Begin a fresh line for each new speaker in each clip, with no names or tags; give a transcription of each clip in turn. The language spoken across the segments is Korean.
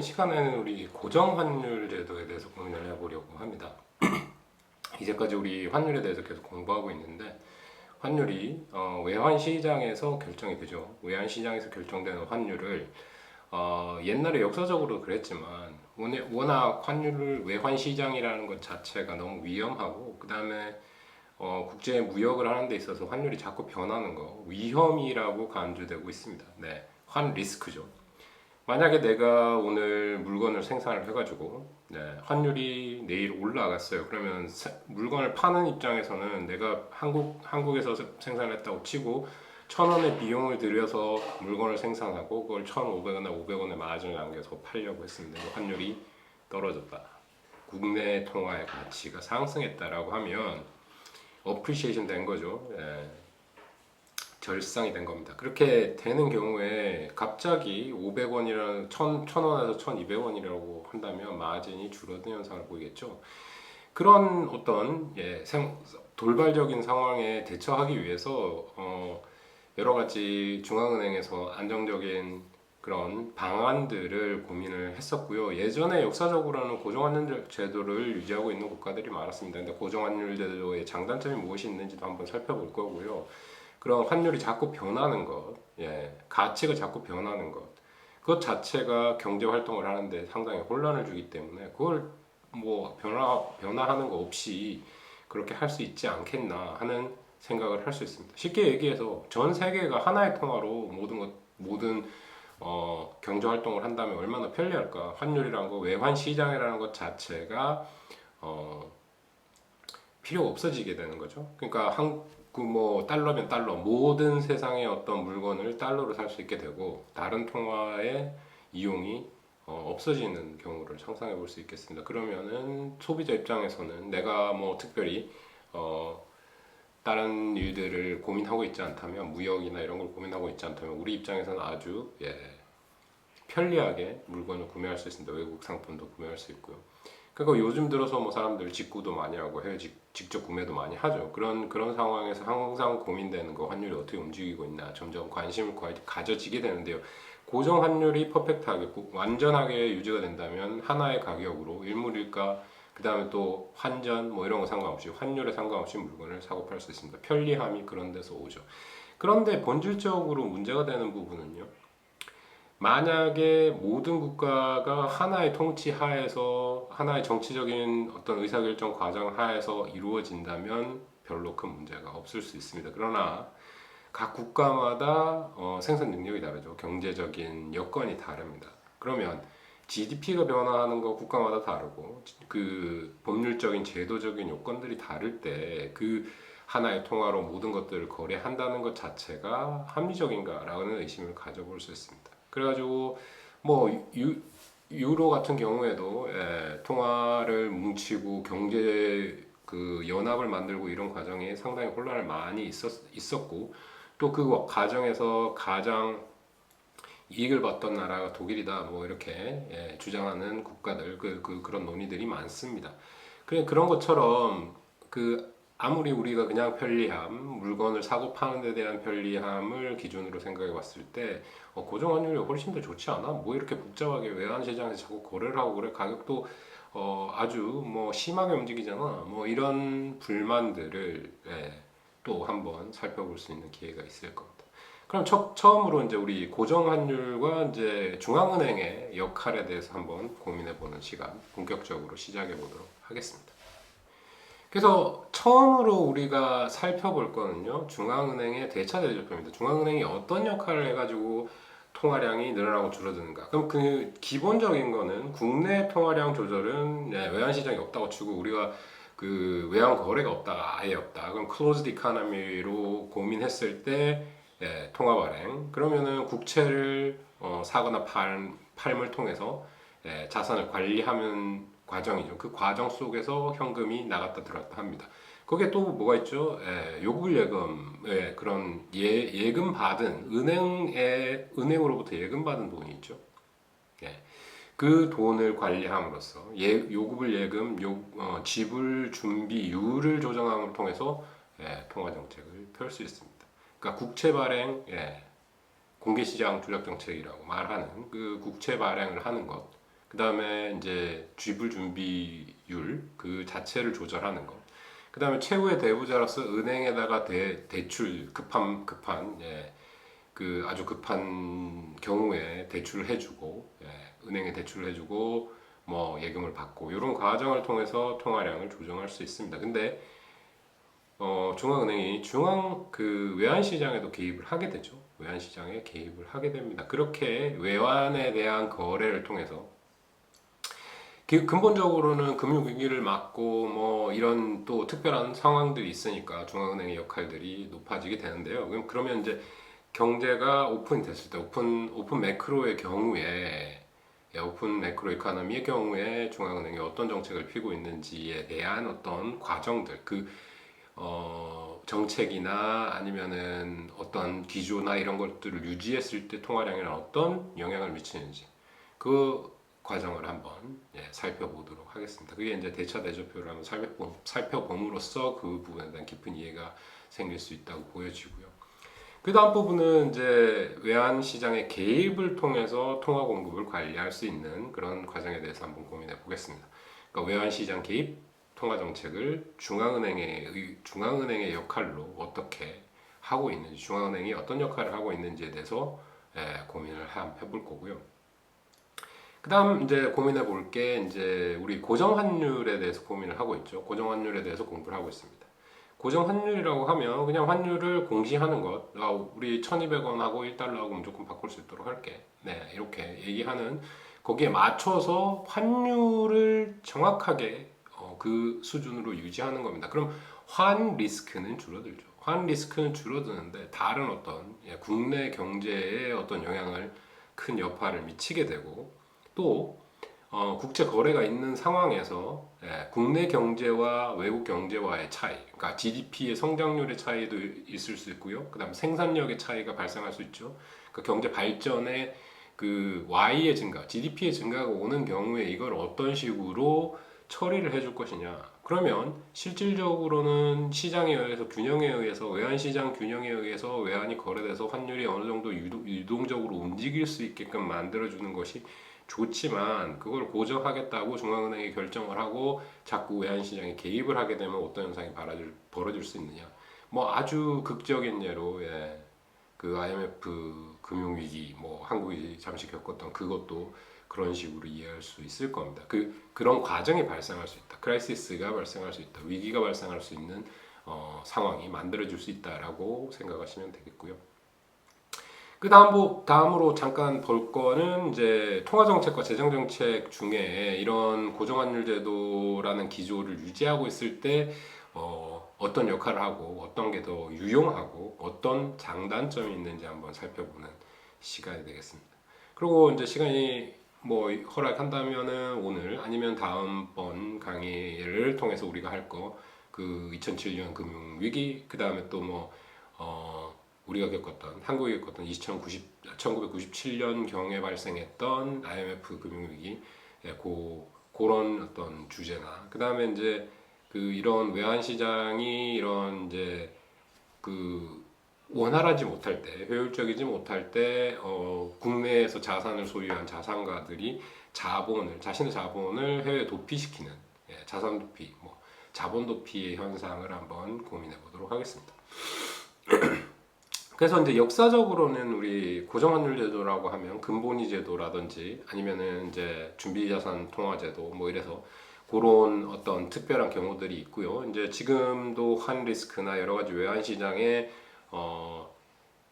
시간에는 우리 고정환율 제도에 대해서 고민을 해보려고 합니다. 이제까지 우리 환율에 대해서 계속 공부하고 있는데 환율이 외환 시장에서 결정이 되죠. 외환 시장에서 결정되는 환율을 옛날에 역사적으로 그랬지만 워낙 환율을 외환 시장이라는 것 자체가 너무 위험하고 그 다음에 국제 무역을 하는 데 있어서 환율이 자꾸 변하는 거 위험이라고 간주되고 있습니다. 네, 환 리스크죠. 만약에 내가 오늘 물건을 생산을 해가지고 환율이 내일 올라갔어요. 그러면 물건을 파는 입장에서는 내가 한국에서 생산했다고 치고 1,000원의 비용을 들여서 물건을 생산하고 그걸 1,500원에 500원의 마진을 남겨서 팔려고 했습니다. 환율이 떨어졌다. 국내 통화의 가치가 상승했다라고 하면 어프리시에이션 된 거죠. 절상이 된 겁니다. 그렇게 되는 경우에 갑자기 500원이라는 1,000원에서 1,200원이라고 한다면 마진이 줄어드는 현상을 보이겠죠. 그런 어떤 돌발적인 상황에 대처하기 위해서 여러 가지 중앙은행에서 안정적인 그런 방안들을 고민을 했었고요. 예전에 역사적으로는 고정환율 제도를 유지하고 있는 국가들이 많았습니다. 근데 고정환율 제도의 장단점이 무엇이 있는지도 한번 살펴볼 거고요. 그런 환율이 자꾸 변하는 것, 가치가 자꾸 변하는 것, 그것 자체가 경제 활동을 하는데 상당히 혼란을 주기 때문에 그걸 뭐 변화하는 거 없이 그렇게 할 수 있지 않겠나 하는 생각을 할 수 있습니다. 쉽게 얘기해서 전 세계가 하나의 통화로 모든 경제 활동을 한다면 얼마나 편리할까? 환율이라는 거, 외환 시장이라는 것 자체가 필요가 없어지게 되는 거죠. 그러니까 뭐 달러면 달러, 모든 세상의 어떤 물건을 달러로 살 수 있게 되고 다른 통화의 이용이 없어지는 경우를 상상해 볼 수 있겠습니다. 그러면은 소비자 입장에서는 내가 뭐 특별히 다른 일들을 고민하고 있지 않다면 무역이나 이런 걸 고민하고 있지 않다면 우리 입장에서는 아주 편리하게 물건을 구매할 수 있습니다. 외국 상품도 구매할 수 있고요. 그러니까 요즘 들어서 뭐 사람들 직구도 많이 하고 해외 직접 구매도 많이 하죠. 그런 상황에서 항상 고민되는 거 환율이 어떻게 움직이고 있나 점점 관심을 가져지게 되는데요. 고정 환율이 퍼펙트하게 완전하게 유지가 된다면 하나의 가격으로 일물일가 그 다음에 또 환전 뭐 이런 거 상관없이 환율에 상관없이 물건을 사고 팔 수 있습니다. 편리함이 그런 데서 오죠. 그런데 본질적으로 문제가 되는 부분은요. 만약에 모든 국가가 하나의 통치 하에서 하나의 정치적인 어떤 의사결정 과정 하에서 이루어진다면 별로 큰 문제가 없을 수 있습니다. 그러나 각 국가마다 생산 능력이 다르죠. 경제적인 여건이 다릅니다. 그러면 GDP가 변화하는 거 국가마다 다르고 그 법률적인 제도적인 요건들이 다를 때 그 하나의 통화로 모든 것들을 거래한다는 것 자체가 합리적인가라는 의심을 가져볼 수 있습니다. 그래가지고 뭐 유로 같은 경우에도 통화를 뭉치고 경제 그 연합을 만들고 이런 과정에 상당히 혼란을 많이 있었고 또 그 과정에서 가장 이익을 봤던 나라가 독일이다 뭐 이렇게 주장하는 국가들 그런 논의들이 많습니다. 그런 것처럼 아무리 우리가 그냥 편리함, 물건을 사고 파는 데 대한 편리함을 기준으로 생각해 봤을 때 고정 환율이 훨씬 더 좋지 않아? 뭐 이렇게 복잡하게 외환 시장에서 자꾸 거래를 하고 그래? 가격도 아주 뭐 심하게 움직이잖아. 뭐 이런 불만들을 또 한번 살펴볼 수 있는 기회가 있을 겁니다. 그럼 처음으로 이제 우리 고정 환율과 이제 중앙은행의 역할에 대해서 한번 고민해 보는 시간 본격적으로 시작해 보도록 하겠습니다. 그래서 처음으로 우리가 살펴볼 거는요, 중앙은행의 대차 대조표입니다. 중앙은행이 어떤 역할을 해가지고 통화량이 늘어나고 줄어드는가. 그럼 그 기본적인 거는 국내 통화량 조절은 외환 시장이 없다고 치고 우리가 그 외환 거래가 없다, 아예 없다. 그럼 클로즈드 이코노미로 고민했을 때 통화 발행. 그러면은 국채를 사거나 팔을 통해서 자산을 관리하는 과정이죠. 그 과정 속에서 현금이 나갔다 들어갔다 합니다. 거기에 또 뭐가 있죠? 요구불 예금, 그런 예금 받은 은행으로부터 예금 받은 돈이 있죠. 그 돈을 관리함으로써 요구불 예금 지불 준비율을 조정함을 통해서 통화 정책을 펼 수 있습니다. 그러니까 국채 발행, 공개시장 조작 정책이라고 말하는 그 국채 발행을 하는 것. 그 다음에 이제 쥐불 준비율 그 자체를 조절하는 거. 그 다음에 최후의 대부자로서 은행에다가 대출 급한 예, 그 아주 급한 경우에 대출을 해주고 예, 은행에 대출을 해주고 뭐 예금을 받고 이런 과정을 통해서 통화량을 조정할 수 있습니다. 근데 중앙은행이 중앙 그 외환 시장에도 개입을 하게 되죠. 외환 시장에 개입을 하게 됩니다. 그렇게 외환에 대한 거래를 통해서 근본적으로는 금융위기를 막고 뭐 이런 또 특별한 상황들이 있으니까 중앙은행의 역할들이 높아지게 되는데요. 그러면 이제 경제가 오픈이 됐을 때 오픈 매크로의 경우에 오픈 매크로 이코노미의 경우에 중앙은행이 어떤 정책을 피고 있는지에 대한 어떤 과정들 정책이나 아니면은 어떤 기조나 이런 것들을 유지했을 때 통화량에는 어떤 영향을 미치는지 그 과정을 한번 살펴보도록 하겠습니다. 그게 이제 대차 대조표를 한번 살펴봄으로써 그 부분에 대한 깊은 이해가 생길 수 있다고 보여지고요. 그 다음 부분은 이제 외환 시장의 개입을 통해서 통화 공급을 관리할 수 있는 그런 과정에 대해서 한번 고민해 보겠습니다. 그러니까 외환 시장 개입, 통화 정책을 중앙은행의 역할로 어떻게 하고 있는지, 중앙은행이 어떤 역할을 하고 있는지에 대해서 고민을 한번 해볼 거고요. 그다음 이제 고민해 볼 게 이제 우리 고정 환율에 대해서 고민을 하고 있죠. 고정 환율에 대해서 공부를 하고 있습니다. 고정 환율이라고 하면 그냥 환율을 공시하는 것. 우리 1,200원하고 1달러하고 무조건 바꿀 수 있도록 할게. 네, 이렇게 얘기하는 거기에 맞춰서 환율을 정확하게 그 수준으로 유지하는 겁니다. 그럼 환 리스크는 줄어들죠. 환 리스크는 줄어드는데 다른 어떤 국내 경제에 어떤 영향을 큰 여파를 미치게 되고 또 국제 거래가 있는 상황에서 국내 경제와 외국 경제와의 차이, 그러니까 GDP의 성장률의 차이도 있을 수 있고요. 그다음 생산력의 차이가 발생할 수 있죠. 그 경제 발전의 그 Y의 증가, GDP의 증가가 오는 경우에 이걸 어떤 식으로 처리를 해줄 것이냐. 그러면 실질적으로는 시장에 의해서 균형에 의해서 외환 시장 균형에 의해서 외환이 거래돼서 환율이 어느 정도 유동적으로 움직일 수 있게끔 만들어주는 것이 좋지만 그걸 고정하겠다고 중앙은행이 결정을 하고 자꾸 외환시장에 개입을 하게 되면 어떤 현상이 벌어질 수 있느냐. 뭐 아주 극적인 예로 그 IMF 금융위기 뭐 한국이 잠시 겪었던 그것도 그런 식으로 이해할 수 있을 겁니다. 그런 과정이 발생할 수 있다. 크라이시스가 발생할 수 있다. 위기가 발생할 수 있는 상황이 만들어질 수 있다라고 생각하시면 되겠고요. 다음으로 잠깐 볼 거는 이제 통화정책과 재정정책 중에 이런 고정환율 제도라는 기조를 유지하고 있을 때 어떤 역할을 하고 어떤 게 더 유용하고 어떤 장단점이 있는지 한번 살펴보는 시간이 되겠습니다. 그리고 이제 시간이 뭐 허락한다면은 오늘 아니면 다음번 강의를 통해서 우리가 할 거 그 2007년 금융위기 그 다음에 또 뭐 우리가 겪었던 한국이 겪었던 1997년 경에 발생했던 IMF 금융위기 그런 어떤 주제나 그 다음에 이제 그 이런 외환 시장이 이런 이제 그 원활하지 못할 때 효율적이지 못할 때 국내에서 자산을 소유한 자산가들이 자신의 자본을 해외 도피시키는 자산 도피 뭐 자본 도피의 현상을 한번 고민해 보도록 하겠습니다. 그래서 이제 역사적으로는 우리 고정환율 제도라고 하면 근본위 제도라든지 아니면은 이제 준비자산 통화 제도 뭐 이래서 그런 어떤 특별한 경우들이 있고요. 이제 지금도 환 리스크나 여러 가지 외환 시장의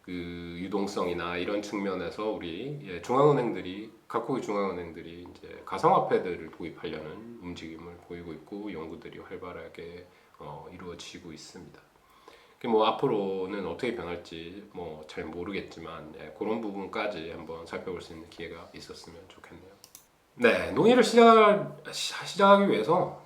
그 유동성이나 이런 측면에서 우리 중앙은행들이 각국의 중앙은행들이 이제 가상화폐들을 도입하려는 움직임을 보이고 있고 연구들이 활발하게 이루어지고 있습니다. 뭐 앞으로는 어떻게 변할지 뭐 잘 모르겠지만 그런 부분까지 한번 살펴볼 수 있는 기회가 있었으면 좋겠네요. 네, 논의를 시작하기 위해서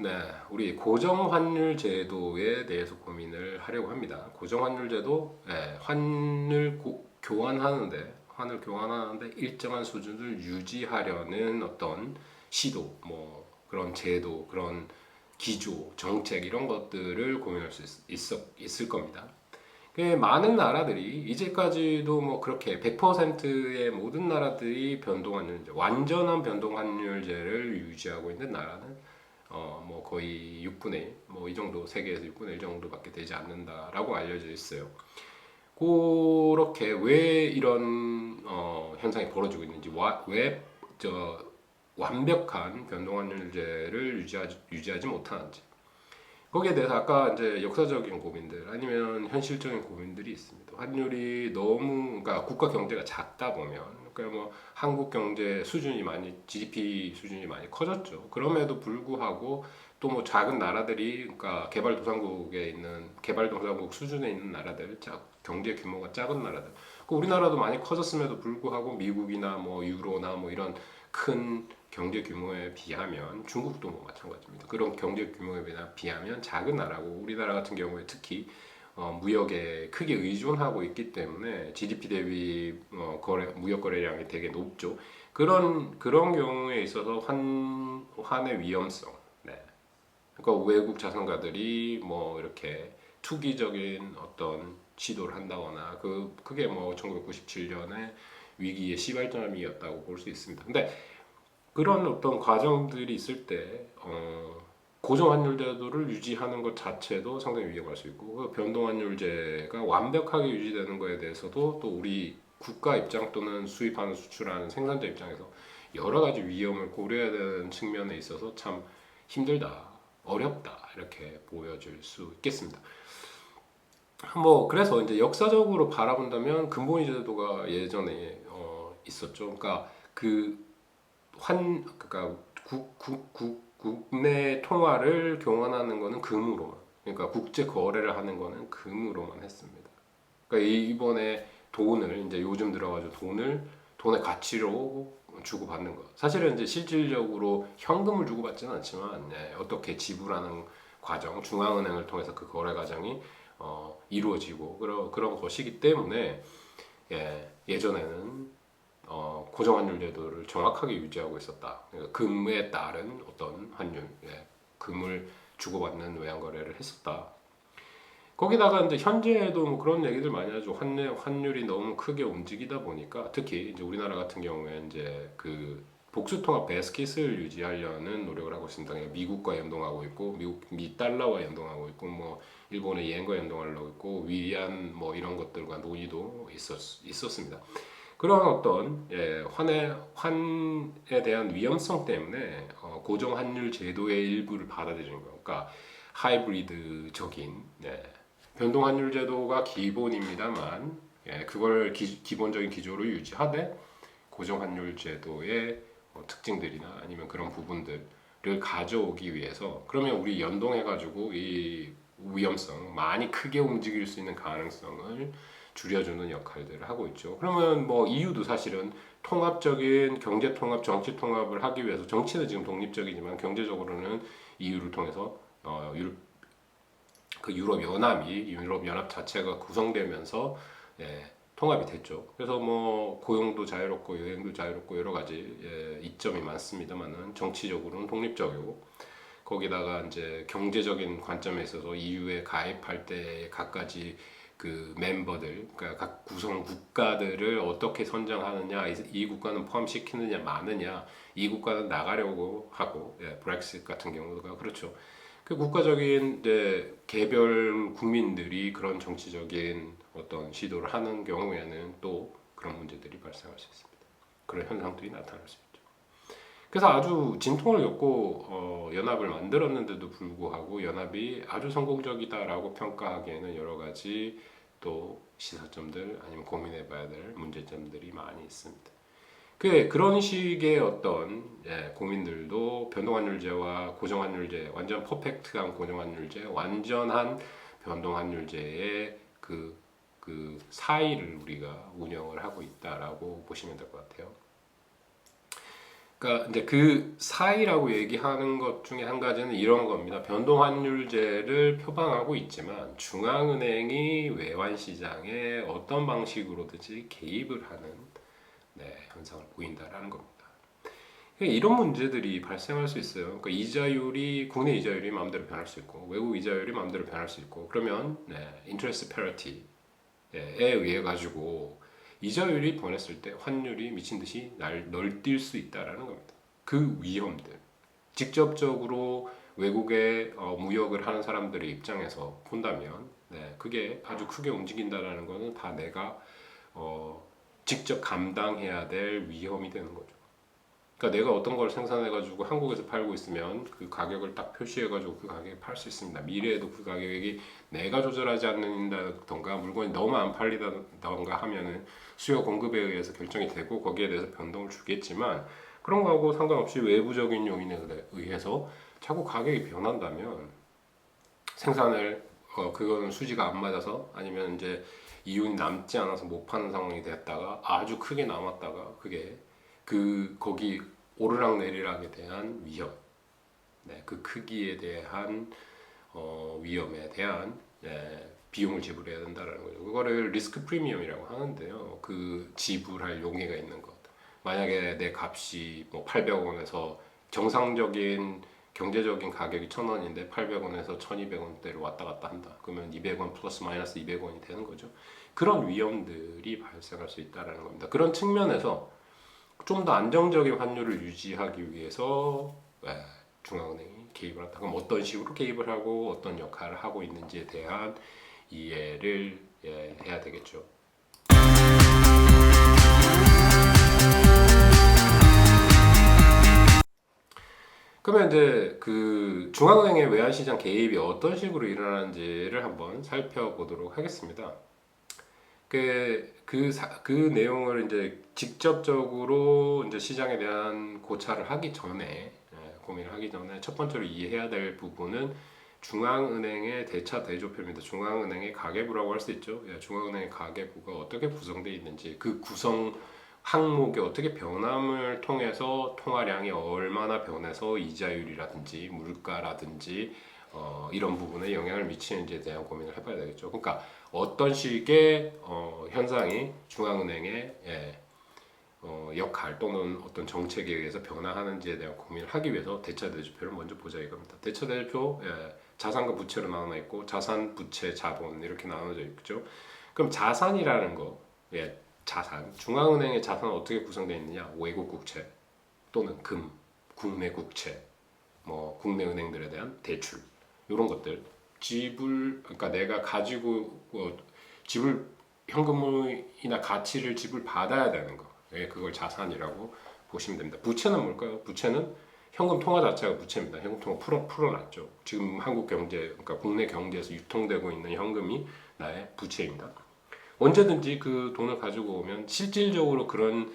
우리 고정환율 제도에 대해서 고민을 하려고 합니다. 고정환율 제도, 환을 교환하는데 일정한 수준을 유지하려는 어떤 시도, 뭐 그런 제도, 그런 기조, 정책 이런 것들을 고민할 수 있을 겁니다. 많은 나라들이 이제까지도 뭐 그렇게 100%의 모든 나라들이 변동환율제, 완전한 변동환율제를 유지하고 있는 나라는 뭐 거의 6분의 1, 뭐 이 정도, 세계에서 6분의 1 정도밖에 되지 않는다라고 알려져 있어요. 그렇게 왜 이런 현상이 벌어지고 있는지, 왜 완벽한 변동환율제를 유지하지 못하는지, 거기에 대해서 아까 이제 역사적인 고민들 아니면 현실적인 고민들이 있습니다. 환율이 너무, 그러니까 국가 경제가 작다 보면, 그러니까 뭐 한국 경제 수준이 많이, GDP 수준이 많이 커졌죠. 그럼에도 불구하고 또 뭐 작은 나라들이, 그러니까 개발도상국에 있는, 개발도상국 수준에 있는 나라들, 경제 규모가 작은 나라들, 그 우리나라도 많이 커졌음에도 불구하고 미국이나 뭐 유로나 뭐 이런 큰 경제 규모에 비하면, 중국도 뭐 마찬가지입니다. 그런 경제 규모에 비하면 작은 나라고, 우리나라 같은 경우에 특히 무역에 크게 의존하고 있기 때문에 GDP 대비 무역 거래량이 되게 높죠. 그런 경우에 있어서 환의 위험성, 네. 그러니까 외국 자산가들이 뭐 이렇게 투기적인 어떤 시도를 한다거나, 그게 뭐 1997년에 위기의 시발점이었다고 볼 수 있습니다. 근데 그런 어떤 과정들이 있을 때 고정환율제도를 유지하는 것 자체도 상당히 위험할 수 있고, 그 변동환율제가 완벽하게 유지되는 것에 대해서도 또 우리 국가 입장 또는 수입하는 수출하는 생산자 입장에서 여러 가지 위험을 고려해야 되는 측면에 있어서 참 힘들다, 어렵다, 이렇게 보여질 수 있겠습니다. 뭐 그래서 이제 역사적으로 바라본다면 근본이 제도가 예전에 있었죠. 그러니까 그러니까 국내 통화를 교환하는 거는 금으로만, 그러니까 국제 거래를 하는 거는 금으로만 했습니다. 그러니까 이번에 돈을, 이제 요즘 들어가지고 돈의 가치로 주고받는 것. 사실은 이제 실질적으로 현금을 주고받지는 않지만, 어떻게 지불하는 과정, 중앙은행을 통해서 그 거래 과정이 이루어지고 그런 것이기 때문에, 예전에는 고정환율 제도를 정확하게 유지하고 있었다. 그러니까 금에 따른 어떤 환율, 금을 주고받는 외환거래를 했었다. 거기다가 이제 현재에도 뭐 그런 얘기들 많이 하죠. 환율이 너무 크게 움직이다 보니까, 특히 이제 우리나라 같은 경우에 이제 그 복수통합 베스킷을 유지하려는 노력을 하고 있습니다. 그러니까 미국과 연동하고 있고, 미 달러와 연동하고 있고, 뭐 일본의 이엔과 연동하려고 있고, 위안 뭐 이런 것들과 논의도 있었습니다. 그런 어떤 환에 대한 위험성 때문에 고정 환율 제도의 일부를 받아들이는 거. 그러니까 하이브리드적인, 변동 환율 제도가 기본입니다만, 그걸 기본적인 기조로 유지하되 고정 환율 제도의 특징들이나 아니면 그런 부분들을 가져오기 위해서, 그러면 우리 연동해 가지고 이 위험성, 많이 크게 움직일 수 있는 가능성을 줄여주는 역할들을 하고 있죠. 그러면 뭐 EU도 사실은 통합적인 경제 통합, 정치 통합을 하기 위해서, 정치는 지금 독립적이지만 경제적으로는 EU를 통해서 유럽 연합이, 유럽 연합 자체가 구성되면서 통합이 됐죠. 그래서 뭐 고용도 자유롭고 여행도 자유롭고 여러 가지 이점이 많습니다만은, 정치적으로는 독립적이고, 거기다가 이제 경제적인 관점에 있어서 EU에 가입할 때 각가지 그 멤버들, 그러니까 각 구성 국가들을 어떻게 선정하느냐, 이 국가는 포함시키느냐 마느냐, 이 국가는 나가려고 하고, 브렉시트 같은 경우가 그렇죠. 그 국가적인 이제 개별 국민들이 그런 정치적인 어떤 시도를 하는 경우에는 또 그런 문제들이 발생할 수 있습니다. 그런 현상들이 나타날 수 있죠. 그래서 아주 진통을 겪고 연합을 만들었는데도 불구하고 연합이 아주 성공적이다라고 평가하기에는 여러 가지 또 시사점들 아니면 고민해봐야 될 문제점들이 많이 있습니다. 그런 식의 어떤 고민들도 변동환율제와 고정환율제, 완전 퍼펙트한 고정환율제, 완전한 변동환율제의 그 사이를 우리가 운영을 하고 있다라고 보시면 될 것 같아요. 그러니까 이제 그 사이라고 얘기하는 것 중에 한 가지는 이런 겁니다. 변동환율제를 표방하고 있지만 중앙은행이 외환 시장에 어떤 방식으로든지 개입을 하는 현상을 보인다라는 겁니다. 그러니까 이런 문제들이 발생할 수 있어요. 그러니까 국내 이자율이 마음대로 변할 수 있고, 외국 이자율이 마음대로 변할 수 있고, 그러면 interest parity, 의해 가지고 이자율이 변했을 때 환율이 미친 듯이 널뛸 수 있다라는 겁니다. 그 위험들 직접적으로 외국에 무역을 하는 사람들의 입장에서 본다면 그게 아주 크게 움직인다라는 거는 다 내가 직접 감당해야 될 위험이 되는 거죠. 그러니까 내가 어떤 걸 생산해가지고 한국에서 팔고 있으면 그 가격을 딱 표시해가지고 그 가격에 팔 수 있습니다. 미래에도 그 가격이 내가 조절하지 않는다던가 물건이 너무 안 팔리다던가 하면은 수요 공급에 의해서 결정이 되고 거기에 대해서 변동을 주겠지만 그런 거하고 상관없이 외부적인 요인에 의해서 자꾸 가격이 변한다면 생산을 그거는 수지가 안 맞아서 아니면 이제 이윤이 남지 않아서 못 파는 상황이 됐다가 아주 크게 남았다가 그게 거기 오르락 내리락에 대한 위험, 그 크기에 대한 위험에 대한 비용을 지불해야 된다는 거죠. 그거를 리스크 프리미엄이라고 하는데요. 그 지불할 용의가 있는 것. 만약에 내 값이 뭐 800원에서 정상적인 경제적인 가격이 1,000원인데 800원에서 1,200원대로 왔다 갔다 한다. 그러면 200원 플러스 마이너스 200원이 되는 거죠. 그런 위험들이 발생할 수 있다는 겁니다. 그런 측면에서 좀 더 안정적인 환율을 유지하기 위해서 중앙은행이 개입을 한다. 그럼 어떤 식으로 개입을 하고 어떤 역할을 하고 있는지에 대한 이해를 해야 되겠죠. 그러면 이제 그 중앙은행의 외환시장 개입이 어떤 식으로 일어나는지를 한번 살펴보도록 하겠습니다. 그 내용을 이제 직접적으로 이제 시장에 대한 고찰을 하기 전에 고민을 하기 전에 첫 번째로 이해해야 될 부분은 중앙은행의 대차 대조표입니다. 중앙은행의 가계부라고 할 수 있죠. 중앙은행의 가계부가 어떻게 구성되어 있는지 그 구성 항목이 어떻게 변함을 통해서 통화량이 얼마나 변해서 이자율이라든지 물가라든지 이런 부분에 영향을 미치는지에 대한 고민을 해봐야 되겠죠. 그러니까 어떤 식의 현상이 중앙은행의 역할 또는 어떤 정책에 의해서 변화하는지에 대한 고민을 하기 위해서 대차대조표를 먼저 보자 이겁니다. 대차대조표 자산과 부채로 나눠 있고 자산, 부채, 자본 이렇게 나눠져 있죠. 그럼 자산이라는 거, 자산, 중앙은행의 자산은 어떻게 구성되어 있느냐? 외국 국채 또는 금, 국내 국채, 뭐 국내 은행들에 대한 대출 이런 것들 그러니까 내가 가지고 지불 현금이나 가치를 지불 받아야 되는 거, 그걸 자산이라고 보시면 됩니다. 부채는 뭘까요? 부채는 현금 통화 자체가 부채입니다. 현금 통화 풀어놨죠. 지금 한국 경제, 그러니까 국내 경제에서 유통되고 있는 현금이 나의 부채입니다. 언제든지 그 돈을 가지고 오면 실질적으로 그런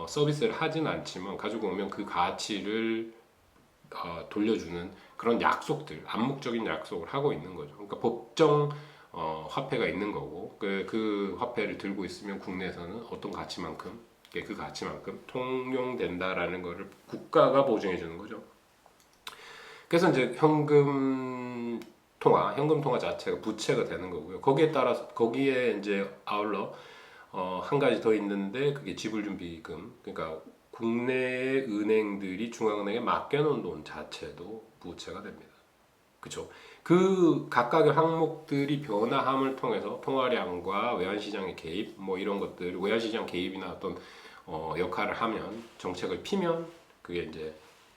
서비스를 하진 않지만 가지고 오면 그 가치를 돌려주는 그런 약속들, 암묵적인 약속을 하고 있는 거죠. 그러니까 법정 화폐가 있는 거고 그 화폐를 들고 있으면 국내에서는 어떤 가치만큼 그 가치만큼 통용된다라는 것을 국가가 보증해 주는 거죠. 그래서 이제 현금 통화 자체가 부채가 되는 거고요. 거기에 이제 아울러 한 가지 더 있는데 그게 지불준비금. 그러니까 국내 은행들이 중앙은행에 맡겨놓은 돈 자체도 부채가 됩니다. 그렇죠? 그 각각의 항목들이 변화함을 통해서 통화량과 외환시장의 개입, 뭐 이런 것들, 외환시장 개입이나 어떤 역할을 하면 정책을 피면 그게 이제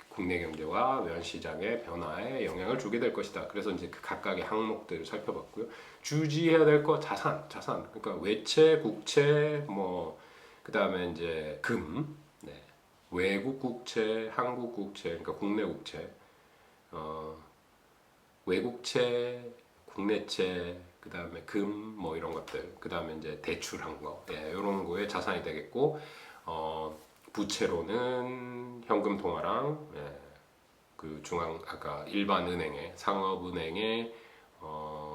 국내 경제와 외환시장의 변화에 영향을 주게 될 것이다. 그래서 이제 그 각각의 항목들을 살펴봤고요. 주지해야 될 거 자산. 그러니까 외채, 국채, 뭐 그다음에 이제 금, 외국 국채, 한국 국채, 그러니까 국내 국채, 외국채, 국내채, 그다음에 금, 뭐 이런 것들, 그다음에 이제 대출한 거, 이런 거에 자산이 되겠고, 부채로는 현금 통화랑 그 아까 일반 은행의 상업은행의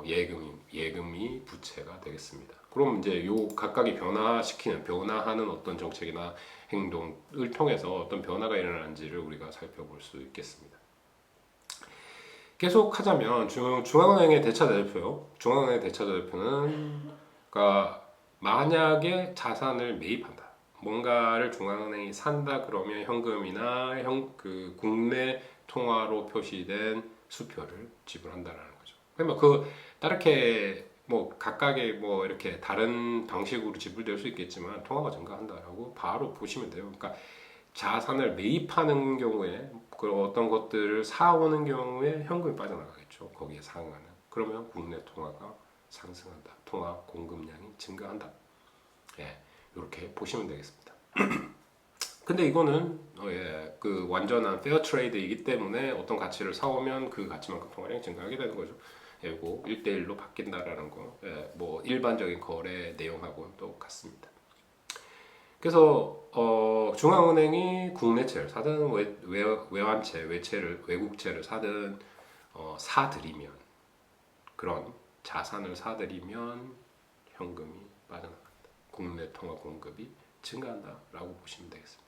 예금이 부채가 되겠습니다. 그럼 이제 요 각각이 변화하는 어떤 정책이나 행동을 통해서 어떤 변화가 일어나는지를 우리가 살펴볼 수 있겠습니다. 계속 하자면 중앙은행의 대차대조표는 그러니까 만약에 자산을 매입한다. 뭔가를 중앙은행이 산다 그러면 현금이나 그 국내 통화로 표시된 수표를 지불한다라는 거죠. 그러면 그 다르게 뭐 각각의 뭐 이렇게 다른 방식으로 지불될 수 있겠지만 통화가 증가한다라고 바로 보시면 돼요. 그러니까 자산을 매입하는 경우에 그 어떤 것들을 사오는 경우에 현금이 빠져나가겠죠. 거기에 상응하는. 그러면 국내 통화가 상승한다. 통화 공급량이 증가한다. 예, 이렇게 보시면 되겠습니다. 근데 이거는 그 완전한 페어 트레이드이기 때문에 어떤 가치를 사오면 그 가치만큼 통화량이 증가하게 되는 거죠. 이거 1대1로 바뀐다라는 거, 뭐 일반적인 거래 내용하고는 똑같습니다. 그래서 중앙은행이 국내채를 사든 외환채, 외국채를 사든 사들이면 그런 자산을 사들이면 현금이 빠져나간다. 국내 통화 공급이 증가한다라고 보시면 되겠습니다.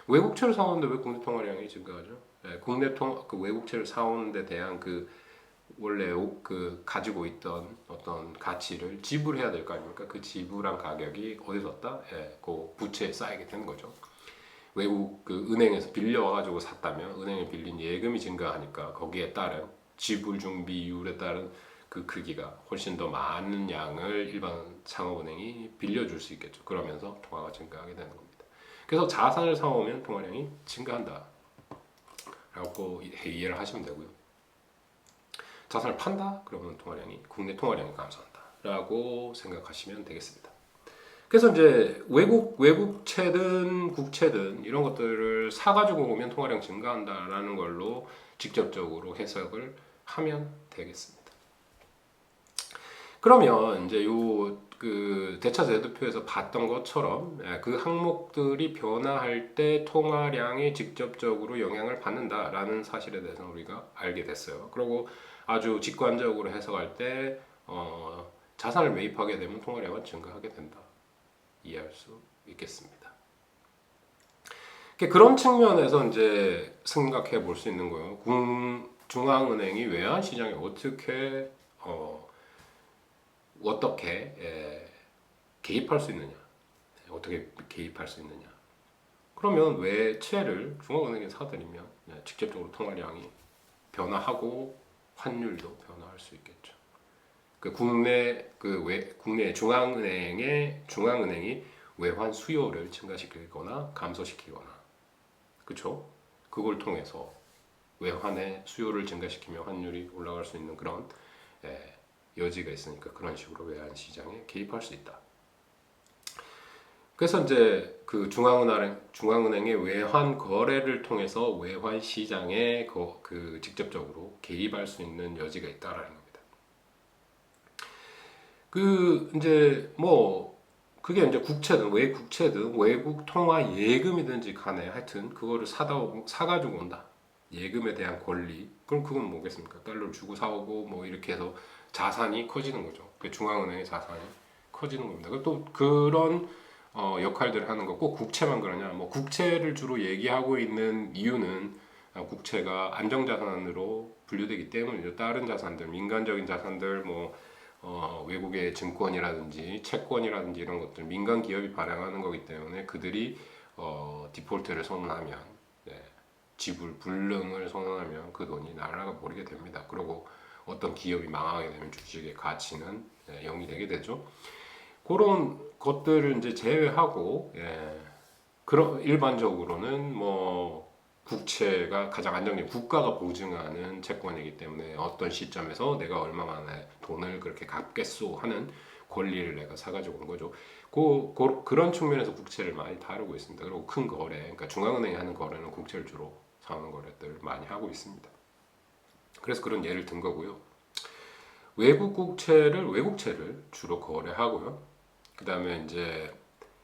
외국채를 사오는데 왜 국내 통화량이 증가하죠? 국내 그 외국채를 사오는데 대한 그 원래 그 가지고 있던 어떤 가치를 지불해야 될 거 아닙니까? 그 지불한 가격이 어디서 왔다? 그 부채에 쌓이게 되는 거죠. 외국 그 은행에서 빌려와가지고 샀다면 은행에 빌린 예금이 증가하니까 거기에 따른 지불 준비율에 따른 그 크기가 훨씬 더 많은 양을 일반 상업은행이 빌려줄 수 있겠죠. 그러면서 통화가 증가하게 되는 겁니다. 그래서 자산을 사오면 통화량이 증가한다 라고 이해를 하시면 되고요. 자산을 판다? 그러면 국내 통화량이 감소한다 라고 생각하시면 되겠습니다. 그래서 이제 외국채든 국채든 이런 것들을 사가지고 오면 통화량 증가한다라는 걸로 직접적으로 해석을 하면 되겠습니다. 그러면 이제 그 대차 제도표에서 봤던 것처럼 그 항목들이 변화할 때 통화량이 직접적으로 영향을 받는다라는 사실에 대해서 우리가 알게 됐어요. 그리고 아주 직관적으로 해석할 때 자산을 매입하게 되면 통화량은 증가하게 된다. 이해할 수 있겠습니다. 그런 측면에서 이제 생각해 볼 수 있는 거예요. 중앙은행이 외환 시장에 어떻게 개입할 수 있느냐? 어떻게 개입할 수 있느냐? 그러면 외채를 중앙은행에 사들이면 직접적으로 통화량이 변화하고 환율도 변화할 수 있겠죠. 국내 중앙은행이 외환 수요를 증가시키거나 감소시키거나, 그렇죠? 그걸 통해서 외환의 수요를 증가시키며 환율이 올라갈 수 있는 그런 여지가 있으니까 그런 식으로 외환 시장에 개입할 수 있다. 그래서 이제 그 중앙은행의 외환 거래를 통해서 외환 시장에 그 직접적으로 개입할 수 있는 여지가 있다라는 겁니다. 그 이제 뭐 그게 이제 국채든 외국채든 외국 통화 예금이든지 간에 하여튼 그거를 사가지고 온다. 예금에 대한 권리. 그럼 그건 뭐겠습니까? 달러를 주고 사오고 뭐 이렇게 해서 자산이 커지는 거죠. 그 중앙은행의 자산이 커지는 겁니다. 또 그런 역할들을 하는 거 꼭 국채만 그러냐? 뭐 국채를 주로 얘기하고 있는 이유는 국채가 안정자산으로 분류되기 때문이죠. 다른 자산들, 민간적인 자산들, 뭐 외국의 증권이라든지 채권이라든지 이런 것들 민간 기업이 발행하는 거기 때문에 그들이 디폴트를 선언하면 지불 불능을 선언하면 그 돈이 날아가 버리게 됩니다. 그리고 어떤 기업이 망하게 되면 주식의 가치는 0이 되게 되죠. 그런 것들을 이제 제외하고 그런 일반적으로는 뭐 국채가 가장 안정적인 국가가 보증하는 채권이기 때문에 어떤 시점에서 내가 얼마 만에 돈을 그렇게 갚겠소 하는 권리를 내가 사가지고 온 거죠. 그런 측면에서 국채를 많이 다루고 있습니다. 그리고 큰 거래, 그러니까 중앙은행이 하는 거래는 국채를 주로 사오는 거래들을 많이 하고 있습니다. 그래서 그런 예를 든 거고요. 외국채를 주로 거래하고요. 그 다음에 이제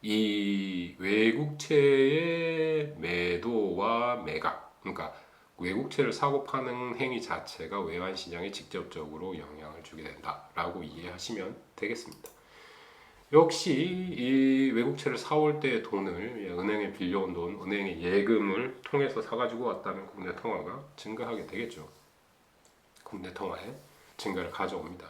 이 외국채의 매도와 매각, 그러니까 외국채를 사고 파는 행위 자체가 외환 시장에 직접적으로 영향을 주게 된다라고 이해하시면 되겠습니다. 역시 이 외국채를 사올 때의 돈을 은행에 빌려온 돈, 은행의 예금을 통해서 사가지고 왔다면 국내 통화가 증가하게 되겠죠. 국내 통화의 증가를 가져옵니다.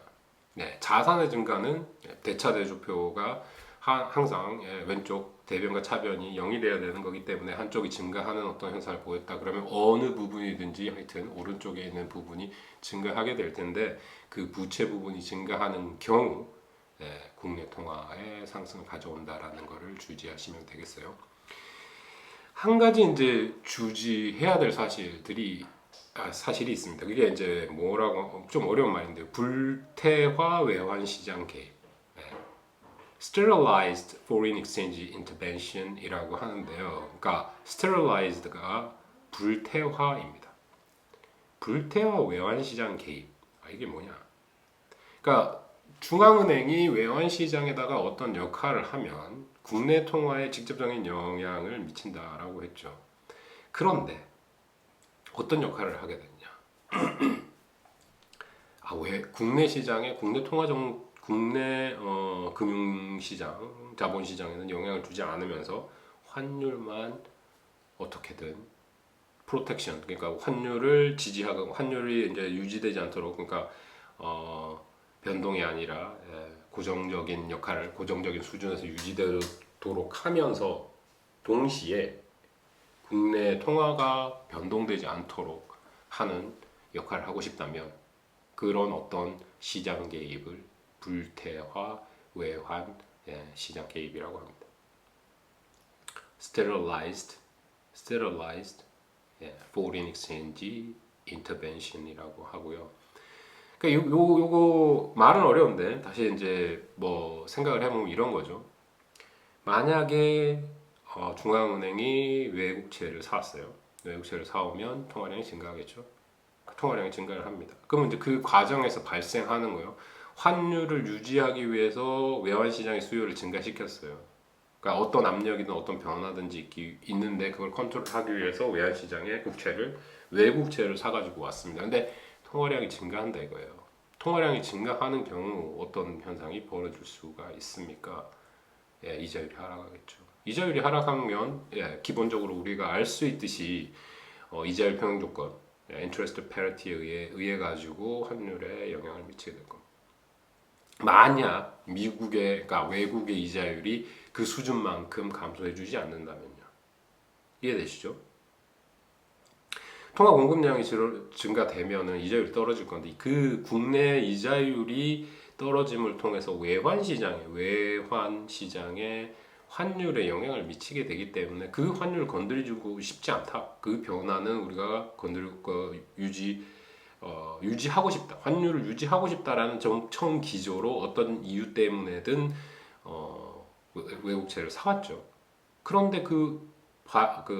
자산의 증가는 대차대조표가 항상 왼쪽 대변과 차변이 0이 돼야 되는 거기 때문에 한쪽이 증가하는 어떤 현상을 보였다 그러면 어느 부분이든지 하여튼 오른쪽에 있는 부분이 증가하게 될 텐데 그 부채 부분이 증가하는 경우 국내 통화의 상승을 가져온다라는 것을 주지하시면 되겠어요. 한 가지 이제 주지해야 될 사실이 있습니다. 그게 이제 뭐라고 좀 어려운 말인데요. 불태화 외환 시장 개입, sterilized foreign exchange intervention이라고 하는데요. 그러니까 sterilized가 불태화입니다. 불태화 외환 시장 개입. 이게 뭐냐? 그러니까 중앙은행이 외환 시장에다가 어떤 역할을 하면 국내 통화에 직접적인 영향을 미친다라고 했죠. 그런데 어떤 역할을 하게 됐냐? 왜 국내 시장에 국내 금융시장, 자본시장에는 영향을 주지 않으면서 환율만 어떻게든 프로텍션, 그러니까 환율을 지지하고 환율이 이제 유지되지 않도록, 그러니까 변동이 아니라 고정적인 역할을 고정적인 수준에서 유지되도록 하면서 동시에 국내 통화가 변동되지 않도록 하는 역할을 하고 싶다면 그런 어떤 시장 개입을 불태화 외환 시장 개입이라고 합니다. sterilized foreign exchange intervention이라고 하고요. 그러니까 요거 말은 어려운데 다시 이제 뭐 생각을 해보면 이런 거죠. 만약에 중앙은행이 외국채를 사왔어요. 외국채를 사오면 통화량이 증가하겠죠. 통화량이 증가를 합니다. 그러면 이제 그 과정에서 발생하는 거예요. 환율을 유지하기 위해서 외환시장의 수요를 증가시켰어요. 그러니까 어떤 압력이든 어떤 변화든지 있는데 그걸 컨트롤하기 위해서 외환시장에 외국채를 사가지고 왔습니다. 근데 통화량이 증가한다 이거예요. 통화량이 증가하는 경우 어떤 현상이 벌어질 수가 있습니까? 이자율이 하락하겠죠. 이자율이 하락하면 기본적으로 우리가 알 수 있듯이 이자율 평형 조건, interest parity에 의해 가지고 환율에 영향을 미치게 될 겁니다. 만약 그러니까 외국의 이자율이 그 수준만큼 감소해주지 않는다면요. 이해되시죠? 통화 공급량이 증가되면은 이자율이 떨어질 건데 그 국내 이자율이 떨어짐을 통해서 외환 시장에 환율에 영향을 미치게 되기 때문에 그 환율을 건드리고 싶지 않다. 그 변화는 우리가 유지하고 싶다. 환율을 유지하고 싶다라는 정청 기조로 어떤 이유 때문에든 외국채를 사왔죠. 그런데 그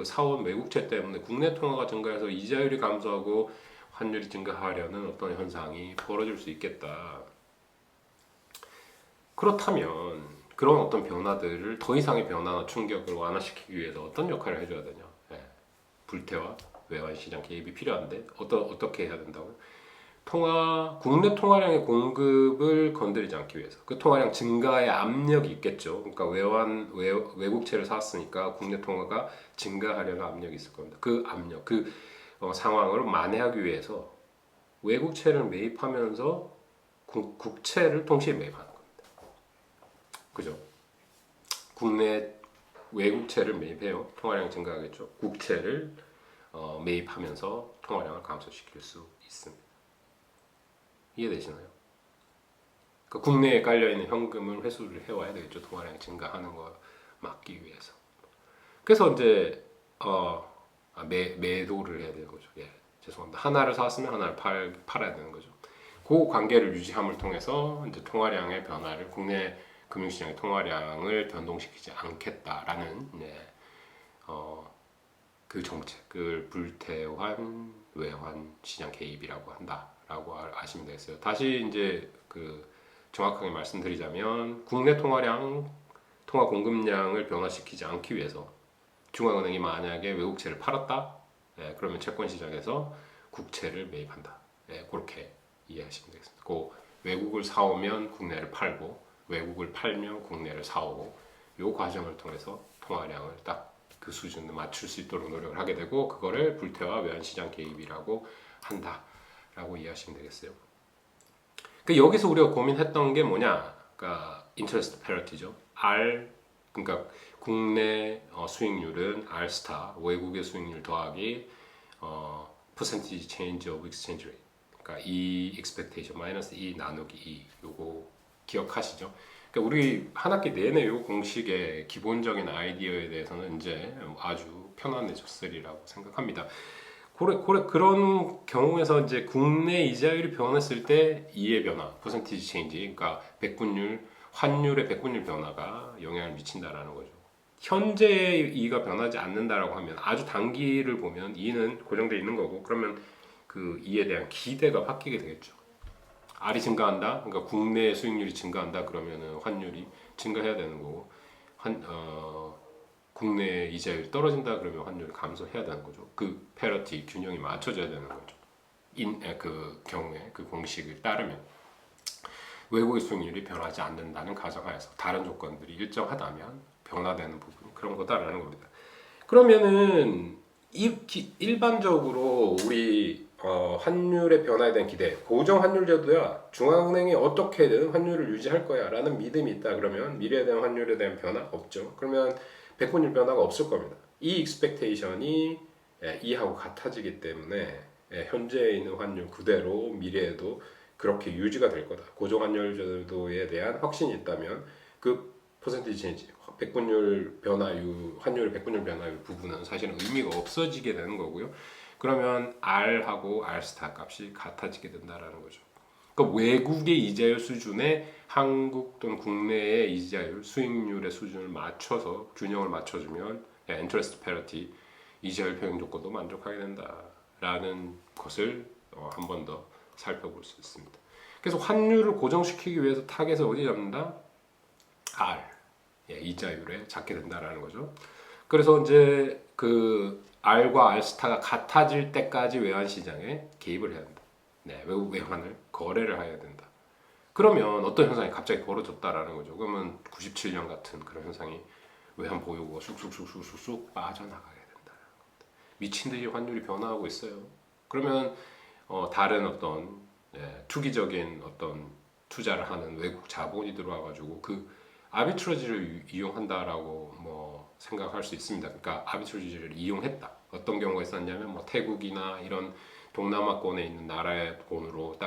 사온 외국채 때문에 국내 통화가 증가해서 이자율이 감소하고 환율이 증가하려는 어떤 현상이 벌어질 수 있겠다. 그렇다면 그런 어떤 변화들을 더 이상의 변화나 충격을 완화시키기 위해서 어떤 역할을 해줘야 되냐? 불태화 외환 시장 개입이 필요한데 어떻게 해야 된다고요? 국내 통화량의 공급을 건드리지 않기 위해서 그 통화량 증가의 압력이 있겠죠. 그러니까 외국채를 샀으니까 국내 통화가 증가하려는 압력이 있을 겁니다. 그 압력, 상황을 만회하기 위해서 외국채를 매입하면서 국채를 동시에 매입하는 겁니다. 그죠? 국내 외국채를 매입해요. 통화량이 증가하겠죠. 국채를 매입하면서 통화량을 감소시킬 수 있습니다. 이해되시나요? 그러니까 국내에 깔려있는 현금을 회수를 해와야 되겠죠. 통화량이 증가하는 거 막기 위해서. 그래서 이제 매도를 해야 되는 거죠. 죄송합니다. 하나를 샀으면 하나를 팔아야 되는 거죠. 그 관계를 유지함을 통해서 이제 통화량의 변화를 국내 금융시장의 통화량을 변동시키지 않겠다라는 그 정책을 불태환 외환 시장 개입이라고 한다라고 아시면 되겠어요. 다시 이제 정확하게 말씀드리자면 국내 통화 공급량을 변화시키지 않기 위해서 중앙은행이 만약에 외국채를 팔았다, 그러면 채권 시장에서 국채를 매입한다. 그렇게 이해하시면 되겠습니다. 외국을 사오면 국내를 팔고 외국을 팔면 국내를 사오고 이 과정을 통해서 통화량을 딱 그 수준에 맞출 수 있도록 노력을 하게 되고 그거를 불태화 외환시장 개입이라고 한다라고 이해하시면 되겠어요. 여기서 우리가 고민했던 게 뭐냐? 그러니까 interest parity죠. 그러니까 국내 수익률은 R 스타 외국의 수익률 더하기 percentage change of exchange rate. 그러니까 E expectation 마이너스 E 나누기 E 요거 기억하시죠? 그러니까 우리 한 학기 내내 이 공식의 기본적인 아이디어에 대해서는 이제 아주 편안해졌으리라고 생각합니다. 그런 경우에서 이제 국내 이자율이 변했을 때 이의 변화, 퍼센티지 체인지, 그러니까 백분율, 환율의 백분율 변화가 영향을 미친다라는 거죠. 현재 이가 변하지 않는다라고 하면 아주 단기를 보면 이는 고정돼 있는 거고, 그러면 그 이에 대한 기대가 바뀌게 되겠죠. R이 증가한다, 그러니까 국내 수익률이 증가한다 그러면은 환율이 증가해야 되는 거고, 국내 이자율이 떨어진다 그러면 환율이 감소해야 되는 거죠. 그 패러티 균형이 맞춰져야 되는 거죠. 그 경우에 그 공식을 따르면 외국의 수익률이 변하지 않는다는 가정하에서 다른 조건들이 일정하다면 변화되는 부분이 그런 거다라는 겁니다. 그러면은 일반적으로 우리 환율의 변화에 대한 기대, 고정 환율 제도야 중앙은행이 어떻게든 환율을 유지할 거야라는 믿음이 있다 그러면 미래에 대한 환율에 대한 변화 없죠. 그러면 백분율 변화가 없을 겁니다. 이 익스펙테이션이 이하고 같아지기 때문에 현재에 있는 환율 그대로 미래에도 그렇게 유지가 될 거다. 고정 환율 제도에 대한 확신이 있다면 그 퍼센티지 체인지, 백분율 변화율, 환율 백분율 변화율 부분은 사실은 의미가 없어지게 되는 거고요. 그러면 R하고 R스타 값이 같아지게 된다라는 거죠. 그러니까 외국의 이자율 수준에 한국 또는 국내의 이자율 수익률의 수준을 맞춰서 균형을 맞춰주면 인터레스트 패러티 이자율 평행 조건도 만족하게 된다라는 것을 한 번 더 살펴볼 수 있습니다. 그래서 환율을 고정시키기 위해서 타겟을 어디 잡는다? R 이자율에 잡게 된다라는 거죠. 그래서 이제 그 R과 R스타가 같아질 때까지 외환 시장에 개입을 해야 된다. 외국 외환을 거래를 해야 된다. 그러면 어떤 현상이 갑자기 벌어졌다라는 거죠. 그러면 97년 같은 그런 현상이 외환 보유고가 쑥쑥쑥쑥쑥 빠져나가게 된다. 미친 듯이 환율이 변화하고 있어요. 그러면 다른 어떤 투기적인 어떤 투자를 하는 외국 자본이 들어와가지고 그 아비트러지를 이용한다라고 뭐 생각할 수 있습니다. 그러니까 아비트러지를 이용했다. 어떤 경우가 있었냐면 뭐 태국이나 이런 동남아권에 있는 나라의 돈으로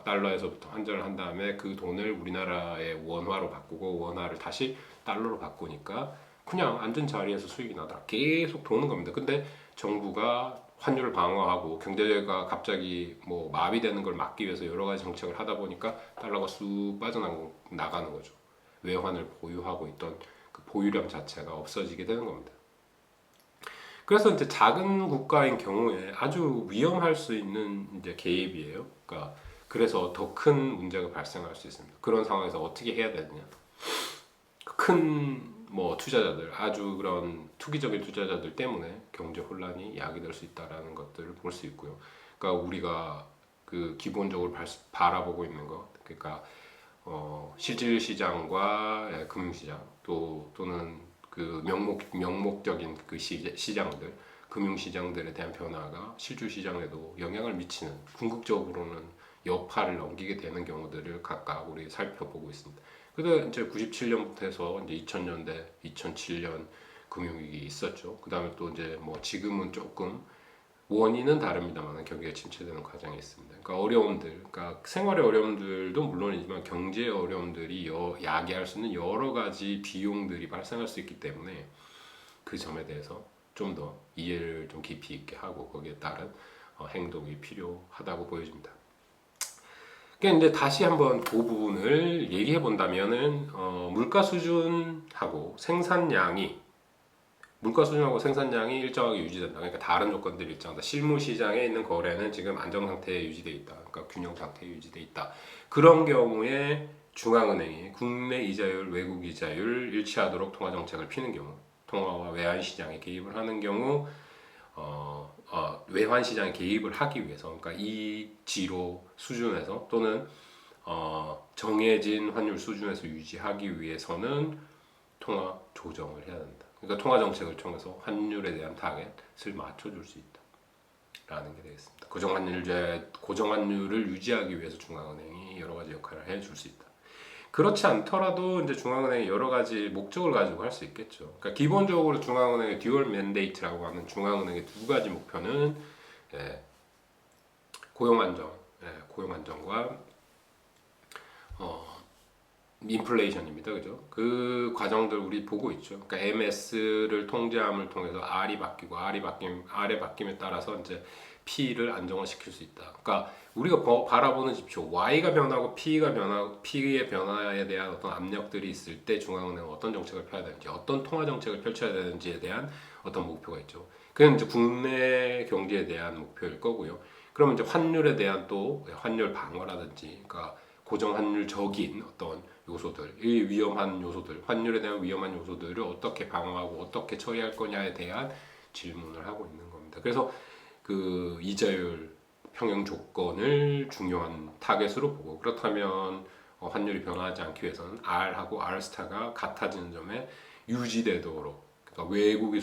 달러에서부터 환전을 한 다음에 그 돈을 우리나라의 원화로 바꾸고 원화를 다시 달러로 바꾸니까 그냥 앉은 자리에서 수익이 나더라. 계속 도는 겁니다. 근데 정부가 환율을 방어하고 경제가 갑자기 뭐 마비되는 걸 막기 위해서 여러 가지 정책을 하다 보니까 달러가 쑥 빠져나가는 거죠. 외환을 보유하고 있던 그 보유량 자체가 없어지게 되는 겁니다. 그래서 이제 작은 국가인 경우에 아주 위험할 수 있는 이제 개입이에요. 그러니까 그래서 더 큰 문제가 발생할 수 있습니다. 그런 상황에서 어떻게 해야 되느냐? 큰 뭐 투자자들, 아주 그런 투기적인 투자자들 때문에 경제 혼란이 야기될 수 있다라는 것들을 볼 수 있고요. 그러니까 우리가 그 기본적으로 바라보고 있는 것, 그러니까 실질 시장과 금융시장 또는 그 명목적인 그 시장들, 금융시장들에 대한 변화가 실질 시장에도 영향을 미치는 궁극적으로는 여파를 넘기게 되는 경우들을 각각 우리 살펴보고 있습니다. 그래서 이제 97년부터 해서 이제 2000년대, 2007년 금융위기 있었죠. 그 다음에 또 이제 뭐 지금은 조금 원인은 다릅니다만 경기가 침체되는 과정이 있습니다. 그러니까 어려움들, 그러니까 생활의 어려움들도 물론이지만 경제의 어려움들이 야기할 수 있는 여러 가지 비용들이 발생할 수 있기 때문에 그 점에 대해서 좀 더 이해를 좀 깊이 있게 하고 거기에 따른 행동이 필요하다고 보여집니다. 그러니까 이제 다시 한번 그 부분을 얘기해 본다면은 물가 수준하고 생산량이 일정하게 유지된다. 그러니까 다른 조건들이 일정하다. 실무 시장에 있는 거래는 지금 안정 상태에 유지돼 있다. 그러니까 균형 상태에 유지돼 있다. 그런 경우에 중앙은행이 국내 이자율, 외국 이자율 일치하도록 통화 정책을 피는 경우, 통화와 외환 시장에 개입을 하는 경우, 외환 시장에 개입을 하기 위해서, 그러니까 이 지로 수준에서 또는 정해진 환율 수준에서 유지하기 위해서는 통화 조정을 해야 된다. 그러니까 통화 정책을 통해서 환율에 대한 타겟을 맞춰줄 수 있다라는 게 되겠습니다. 고정 환율을 유지하기 위해서 중앙은행이 여러 가지 역할을 해줄 수 있다. 그렇지 않더라도 이제 중앙은행이 여러 가지 목적을 가지고 할 수 있겠죠. 그러니까 기본적으로 중앙은행의 듀얼 맨데이트라고 하는 중앙은행의 두 가지 목표는 고용 안정과 인플레이션입니다. 그죠? 그 과정들 우리 보고 있죠. 그러니까 MS를 통제함을 통해서 R이 바뀌고 R의 바뀜에 따라서 이제 P를 안정화시킬 수 있다. 그러니까 우리가 바라보는 지표 Y가 변하고 P가 변하고 P의 변화에 대한 어떤 압력들이 있을 때 중앙은행은 어떤 정책을 펴야 되는지, 어떤 통화 정책을 펼쳐야 되는지에 대한 어떤 목표가 있죠. 그건 이제 국내 경제에 대한 목표일 거고요. 그러면 이제 환율에 대한 또 환율 방어라든지, 그러니까 고정 환율적인 어떤 요소들, 이 위험한 요소들, 환율에 대한 위험한 요소들을 어떻게 방어하고 어떻게 처리할 거냐에 대한 질문을 하고 있는 겁니다. 그래서 그 이자율 평형 조건을 중요한 타겟으로 보고, 그렇다면 환율이 변화하지 않기 위해서는 R하고 R스타가 같아지는 점에 유지되도록, 그러니까 외국의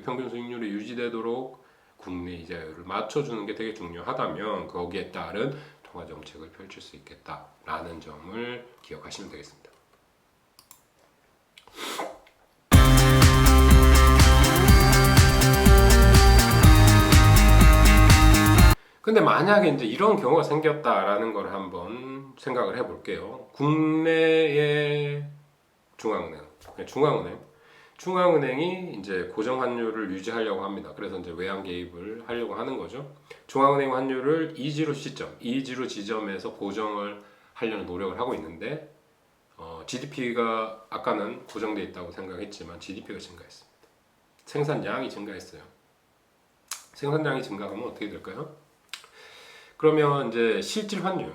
평균 수익률에 유지되도록 국내 이자율을 맞춰주는 게 되게 중요하다면 거기에 따른 통화 정책을 펼칠 수 있겠다라는 점을 기억하시면 되겠습니다. 근데 만약에 이제 이런 경우가 생겼다라는 걸 한번 생각을 해볼게요. 국내의 중앙은행이 이제 고정 환율을 유지하려고 합니다. 그래서 이제 외환 개입을 하려고 하는 거죠. 중앙은행 환율을 이지로 지점에서 고정을 하려는 노력을 하고 있는데, GDP가 아까는 고정돼 있다고 생각했지만 GDP가 증가했습니다. 생산량이 증가했어요. 생산량이 증가하면 어떻게 될까요? 그러면 이제 실질 환율,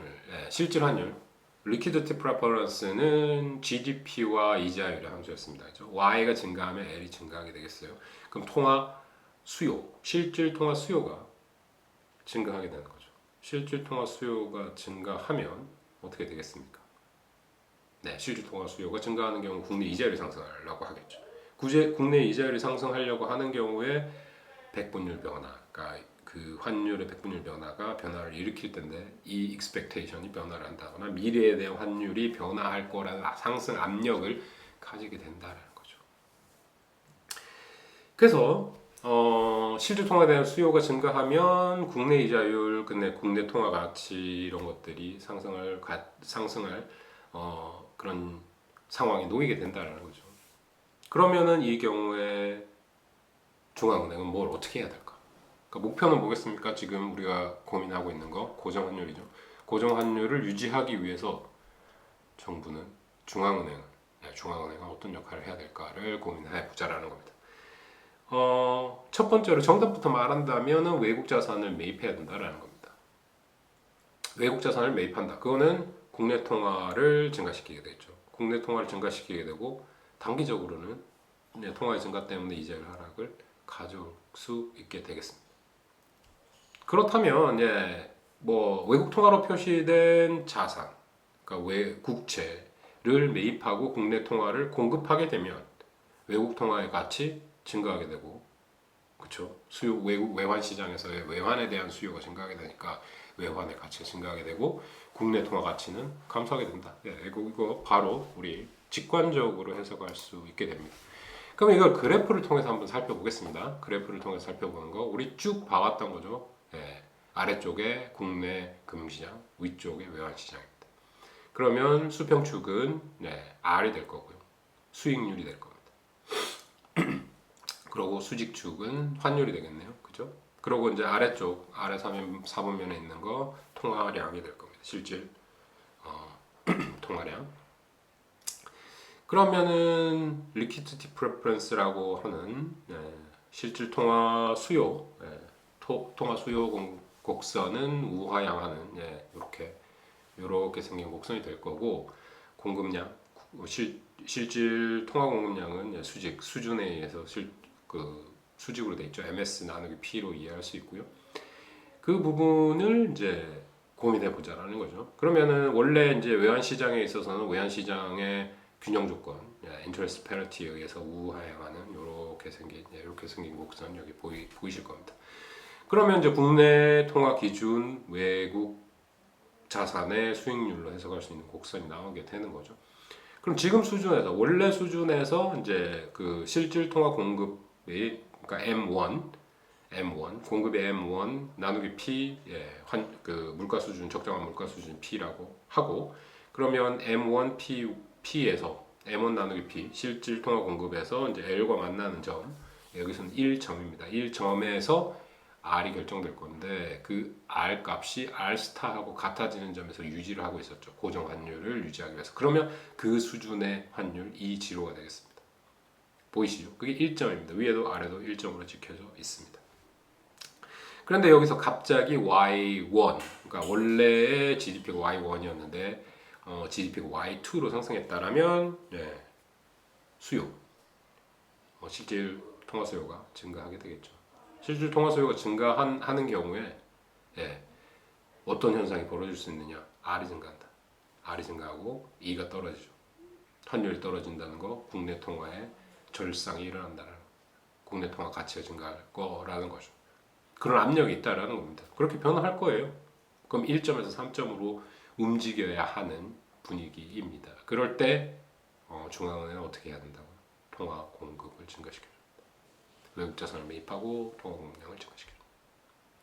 리퀴디티 프레퍼런스는 GDP와 이자율의 함수였습니다. 그렇죠? Y가 증가하면 L이 증가하게 되겠어요. 그럼 실질 통화 수요가 증가하게 되는 거죠. 실질 통화 수요가 증가하면 어떻게 되겠습니까? 네, 실질 통화 수요가 증가하는 경우 국내 이자율이 상승하려고 하겠죠. 국내 이자율이 상승하려고 하는 경우에 백분율 변화, 그러니까 그 환율의 백분율 변화를 일으킬 텐데, 이 expectation이 변화를 한다거나 미래에 대한 환율이 변화할 거라는 상승 압력을 가지게 된다는 거죠. 그래서 실질 통화에 대한 수요가 증가하면 국내 이자율, 국내 통화 가치 이런 것들이 상승할 그런 상황이 놓이게 된다는 거죠. 그러면은 이 경우에 중앙은행은 뭘 어떻게 해야 될까? 그러니까 목표는 뭐겠습니까? 지금 우리가 고민하고 있는 거 고정환율이죠. 고정환율을 유지하기 위해서 정부는 중앙은행은 어떤 역할을 해야 될까를 고민해 보자라는 겁니다. 첫 번째로 정답부터 말한다면 외국 자산을 매입해야 된다라는 겁니다. 외국 자산을 매입한다. 그거는 국내 통화를 증가시키게 되죠. 국내 통화를 증가시키게 되고 단기적으로는 통화의 증가 때문에 이자율 하락을 가져올 수 있게 되겠습니다. 그렇다면 외국 통화로 표시된 자산, 그러니까 국채를 매입하고 국내 통화를 공급하게 되면 외국 통화의 가치 증가하게 되고, 그렇죠? 외환 시장에서의 외환에 대한 수요가 증가하게 되니까 외환의 가치가 증가하게 되고 국내 통화 가치는 감소하게 된다. 이거 바로 우리 직관적으로 해석할 수 있게 됩니다. 그럼 이걸 그래프를 통해서 한번 살펴보겠습니다. 그래프를 통해서 살펴보는 거 우리 쭉 봐왔던 거죠. 아래쪽에 국내 금융시장, 위쪽에 외환시장입니다. 그러면 수평축은 R이 될 거고요. 수익률이 될 겁니다. 그리고 수직축은 환율이 되겠네요. 그죠? 그리고 이제 아래 4번면에 있는 거 통화량이 될 겁니다. 실질 통화량. 그러면은 리퀴디티 프레퍼런스라고 하는 실질 통화 수요, 통화 수요 곡선은 우하향하는 이렇게 생긴 곡선이 될 거고, 공급량, 실질 통화 공급량은 수준에 의해서 수직으로 돼 있죠. MS 나누기 P로 이해할 수 있고요. 그 부분을 이제 고민해 보자라는 거죠. 그러면은 원래 이제 외환 시장에 있어서는 외환 시장의 균형 조건, 인터레스트 페널티에 의해서 우하향하는 이렇게 생긴 곡선 여기 보이실 겁니다. 그러면 이제 국내 통화 기준 외국 자산의 수익률로 해석할 수 있는 곡선이 나오게 되는 거죠. 그럼 지금 원래 수준에서 이제 그 실질 통화 공급이, 그러니까 M1 공급의 M1 나누기 P, 그 물가 수준, 적정한 물가 수준 P라고 하고, 그러면 M1P에서 M1 나누기 P 실질 통화 공급에서 이제 L과 만나는 점, 여기서는 1점입니다. 1점에서 R이 결정될 건데 그 R 값이 R 스타하고 같아지는 점에서 유지를 하고 있었죠. 고정 환율을 유지하기 위해서. 그러면 그 수준의 환율 E0가 되겠습니다. 보이시죠? 그게 1점입니다. 위에도 아래도 1점으로 찍혀져 있습니다. 그런데 여기서 갑자기 Y1, 그러니까 원래의 GDP가 Y1이었는데 GDP가 Y2로 상승했다라면 수요, 실질 통화 수요가 증가하게 되겠죠. 실질 통화 수요가 증가하는 경우에 어떤 현상이 벌어질 수 있느냐? R이 증가한다. R이 증가하고 E가 떨어지죠. 환율이 떨어진다는 거, 국내 통화에 절상이 일어난다는 거. 국내 통화 가치가 증가할 거라는 거죠. 그런 압력이 있다라는 겁니다. 그렇게 변화할 거예요. 그럼 1점에서 3점으로 움직여야 하는 분위기입니다. 그럴 때 중앙은행은 어떻게 해야 된다고요? 통화 공급을 증가시켜줍니다. 외국 자산을 매입하고 통화 공급량을 증가시켜줍니다.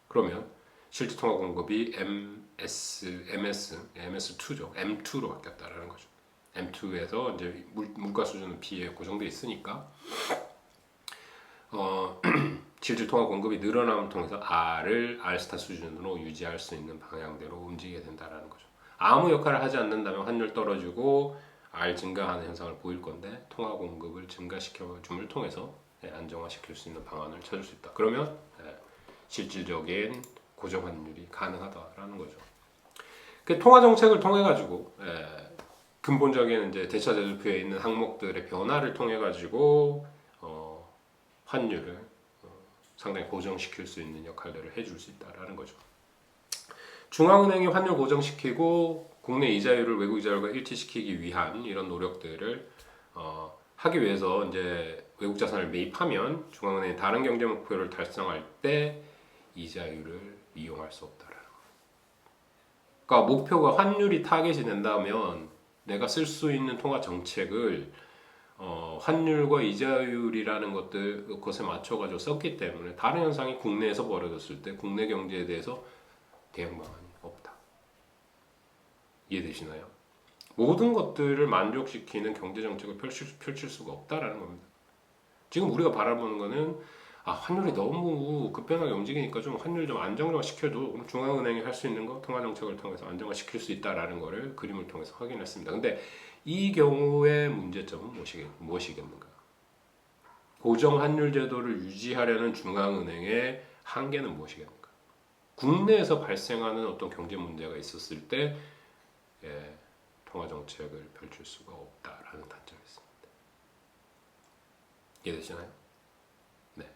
그러면 실질 통화 공급이 MS2죠. M2로 바뀌었다라는 거죠. M2에서 이제 물가 수준은 P에 고정돼 있으니까 실질 통화 공급이 늘어남을 통해서 R을 R스타 수준으로 유지할 수 있는 방향대로 움직이게 된다라는 거죠. 아무 역할을 하지 않는다면 환율 떨어지고 R 증가하는 현상을 보일 건데 통화 공급을 증가시켜 줌을 통해서 안정화시킬 수 있는 방안을 찾을 수 있다. 그러면 실질적인 고정 환율이 가능하다라는 거죠. 그 통화 정책을 통해 가지고 근본적인 이제 대차 제도표에 있는 항목들의 변화를 통해 가지고 환율을 상당히 고정시킬 수 있는 역할들을 해줄 수 있다라는 거죠. 중앙은행이 환율 고정시키고 국내 이자율을 외국 이자율과 일치시키기 위한 이런 노력들을 하기 위해서 이제 외국 자산을 매입하면 중앙은행이 다른 경제 목표를 달성할 때 이자율을 이용할 수 없다라는 거. 그러니까 목표가 환율이 타겟이 된다면 내가 쓸 수 있는 통화 정책을 환율과 이자율이라는 것에 맞춰가지고 썼기 때문에 다른 현상이 국내에서 벌어졌을 때 국내 경제에 대해서 대응 방안이 없다. 이해되시나요? 모든 것들을 만족시키는 경제 정책을 펼칠 수가 없다라는 겁니다. 지금 우리가 바라보는 거는 환율이 너무 급변하게 움직이니까 좀 환율 좀 안정화 시켜도 중앙은행이 할 수 있는 거 통화 정책을 통해서 안정화 시킬 수 있다라는 거를 그림을 통해서 확인했습니다. 근데 이 경우의 문제점은 무엇이겠는가? 고정 환율 제도를 유지하려는 중앙은행의 한계는 무엇이겠는가? 국내에서 발생하는 어떤 경제 문제가 있었을 때 통화 정책을 펼칠 수가 없다라는 단점이 있습니다. 이해되시나요? 네.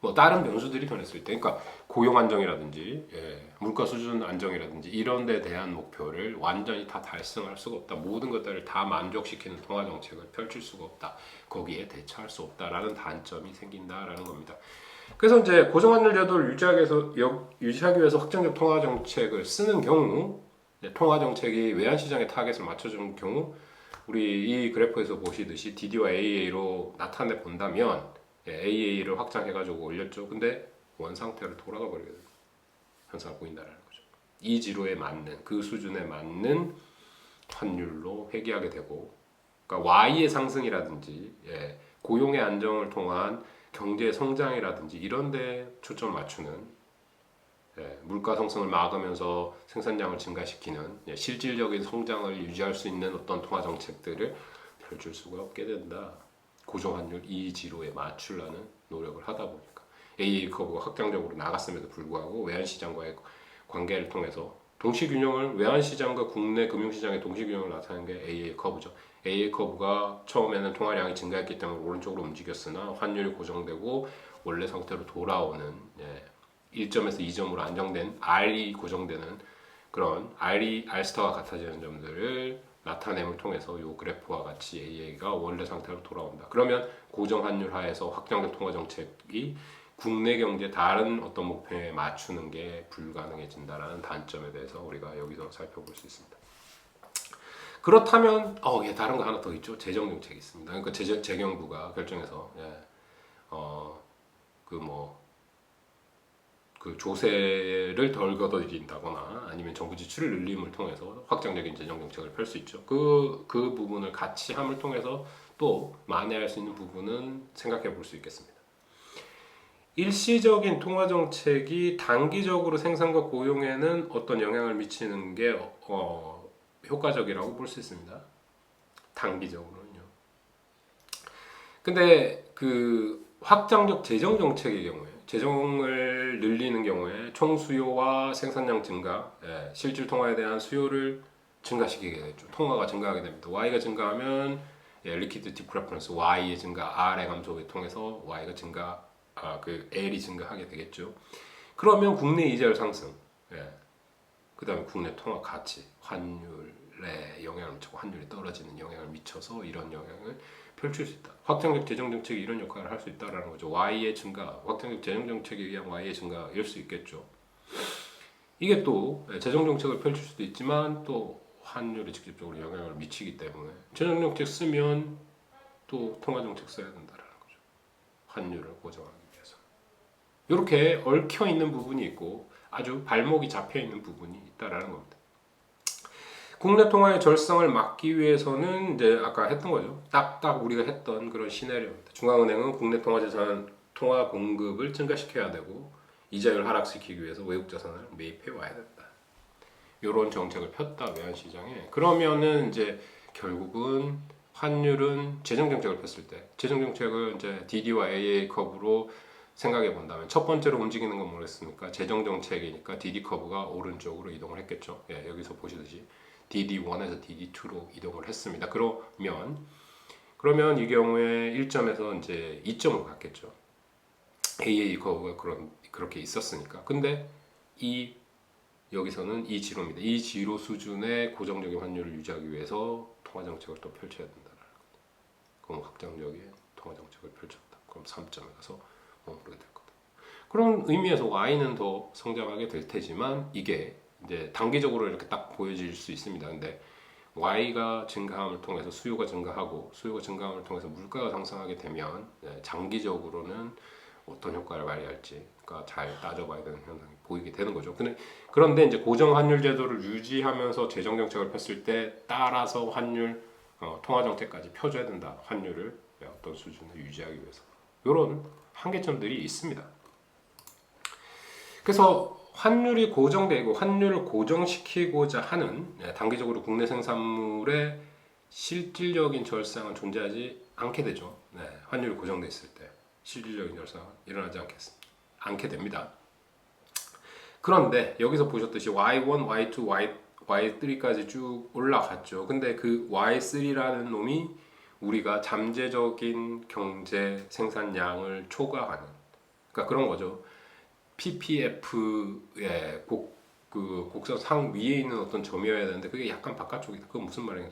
뭐 다른 변수들이 변했을 때, 그러니까 고용 안정이라든지 물가 수준 안정이라든지 이런 데 대한 목표를 완전히 다 달성할 수가 없다. 모든 것들을 다 만족시키는 통화 정책을 펼칠 수가 없다. 거기에 대처할 수 없다라는 단점이 생긴다라는 겁니다. 그래서 이제 고정 환율 제도를 유지하기 위해서 확정적 통화 정책을 쓰는 경우, 통화 정책이 외환 시장의 타겟을 맞춰주는 경우, 우리 이 그래프에서 보시듯이 DD와 AA로 나타내 본다면 AA를 확장해가지고 올렸죠. 근데 원 상태로 돌아가 버리게 돼요. 현상을 보인다라는 거죠. 이 지로에 맞는 그 수준에 맞는 환율로 회귀하게 되고, 그러니까 Y의 상승이라든지 고용의 안정을 통한 경제 성장이라든지 이런 데 초점을 맞추는 물가 상승을 막으면서 생산량을 증가시키는 실질적인 성장을 유지할 수 있는 어떤 통화 정책들을 펼칠 수가 없게 된다. 고정 환율 E0에 맞추려는 노력을 하다 보니까 AA 커브가 확장적으로 나갔음에도 불구하고 외환 시장과의 관계를 통해서 동시균형을 외환 시장과 국내 금융 시장의 동시균형을 나타내는 게 AA 커브죠. AA 커브가 처음에는 통화량이 증가했기 때문에 오른쪽으로 움직였으나 환율이 고정되고 원래 상태로 돌아오는 1점에서 2점으로 안정된 R이 고정되는 그런 R스타와 같아지는 점들을 나타냄을 통해서 이 그래프와 같이 AA가 원래 상태로 돌아온다. 그러면 고정 환율 하에서 확장적 통화 정책이 국내 경제 다른 어떤 목표에 맞추는 게 불가능해진다라는 단점에 대해서 우리가 여기서 살펴볼 수 있습니다. 그렇다면 다른 거 하나 더 있죠. 재정 정책이 있습니다. 그러니까 재경부가 결정해서 그 조세를 덜 걷어들인다거나 아니면 정부 지출을 늘림을 통해서 확장적인 재정 정책을 펼 수 있죠. 그 부분을 같이 함을 통해서 또 만회할 수 있는 부분은 생각해 볼 수 있겠습니다. 일시적인 통화 정책이 단기적으로 생산과 고용에는 어떤 영향을 미치는 게 효과적이라고 볼 수 있습니다. 단기적으로는요. 근데 그 확장적 재정 정책의 경우에 재정을 늘리는 경우에 총 수요와 생산량 증가, 실질 통화에 대한 수요를 증가시키게 되죠. 통화가 증가하게 됩니다. Y가 증가하면 리퀴디티 프레퍼런스 Y의 증가, R의 감소를 통해서 Y가 증가, 그 L이 증가하게 되겠죠. 그러면 국내 이자율 상승, 그 다음에 국내 통화 가치, 환율에 영향을 미치고 환율이 떨어지는 영향을 미쳐서 이런 영향을 펼칠 수 있다. 확장적 재정 정책이 이런 역할을 할 수 있다라는 거죠. Y의 증가, 확장적 재정 정책에 의한 Y의 증가일 수 있겠죠. 이게 또 재정 정책을 펼칠 수도 있지만 또 환율에 직접적으로 영향을 미치기 때문에 재정 정책 쓰면 또 통화 정책 써야 된다라는 거죠. 환율을 고정하기 위해서. 이렇게 얽혀 있는 부분이 있고 아주 발목이 잡혀 있는 부분이 있다라는 겁니다. 국내 통화의 절상을 막기 위해서는 이제 아까 했던 거죠. 딱딱 우리가 했던 그런 시나리오입니다. 중앙은행은 국내 통화 자산 통화 공급을 증가시켜야 되고 이자율 하락시키기 위해서 외국 자산을 매입해 와야 된다. 이런 정책을 폈다 외환시장에. 그러면은 이제 결국은 환율은 재정 정책을 폈을 때 재정 정책을 이제 DD와 AA 커브로 생각해 본다면 첫 번째로 움직이는 건 뭐겠습니까? 재정 정책이니까 DD 커브가 오른쪽으로 이동을 했겠죠. 여기서 보시듯이 DD1에서 DD2로 이동을 했습니다. 그러면 이 경우에 1점에서 이제 2점으로 갔겠죠. AA 커브가 그렇게 있었으니까. 근데 여기서는 이 지로입니다. 이 지로 수준의 고정적인 환율을 유지하기 위해서 통화 정책을 또 펼쳐야 된다는 거예요. 그럼 확장적인 통화 정책을 펼쳤다. 그럼 3점에 가서 머무르게 될 거다. 그런 의미에서 Y는 더 성장하게 될 테지만 이게 이제 단기적으로 이렇게 딱 보여질 수 있습니다. 근데 Y가 증가함을 통해서 수요가 증가함을 통해서 물가가 상승하게 되면 장기적으로는 어떤 효과를 발휘할지가 잘 따져봐야 되는 현상이 보이게 되는 거죠. 그런데 이제 고정 환율 제도를 유지하면서 재정 정책을 폈을 때 따라서 환율 통화 정책까지 펴줘야 된다. 환율을 어떤 수준을 유지하기 위해서 이런 한계점들이 있습니다. 그래서 환율이 고정되고 환율을 고정시키고자 하는 단기적으로 국내 생산물의 실질적인 절상은 존재하지 않게 되죠. 환율이 고정돼 있을 때 실질적인 절상은 일어나지 않게 됩니다. 그런데 여기서 보셨듯이 Y1, Y2, Y3까지 쭉 올라갔죠. 근데 그 Y3라는 놈이 우리가 잠재적인 경제 생산량을 초과하는, 그러니까 그런 거죠. PPF의 곡선 상 위에 있는 어떤 점이어야 되는데 그게 약간 바깥쪽이다. 그건 무슨 말이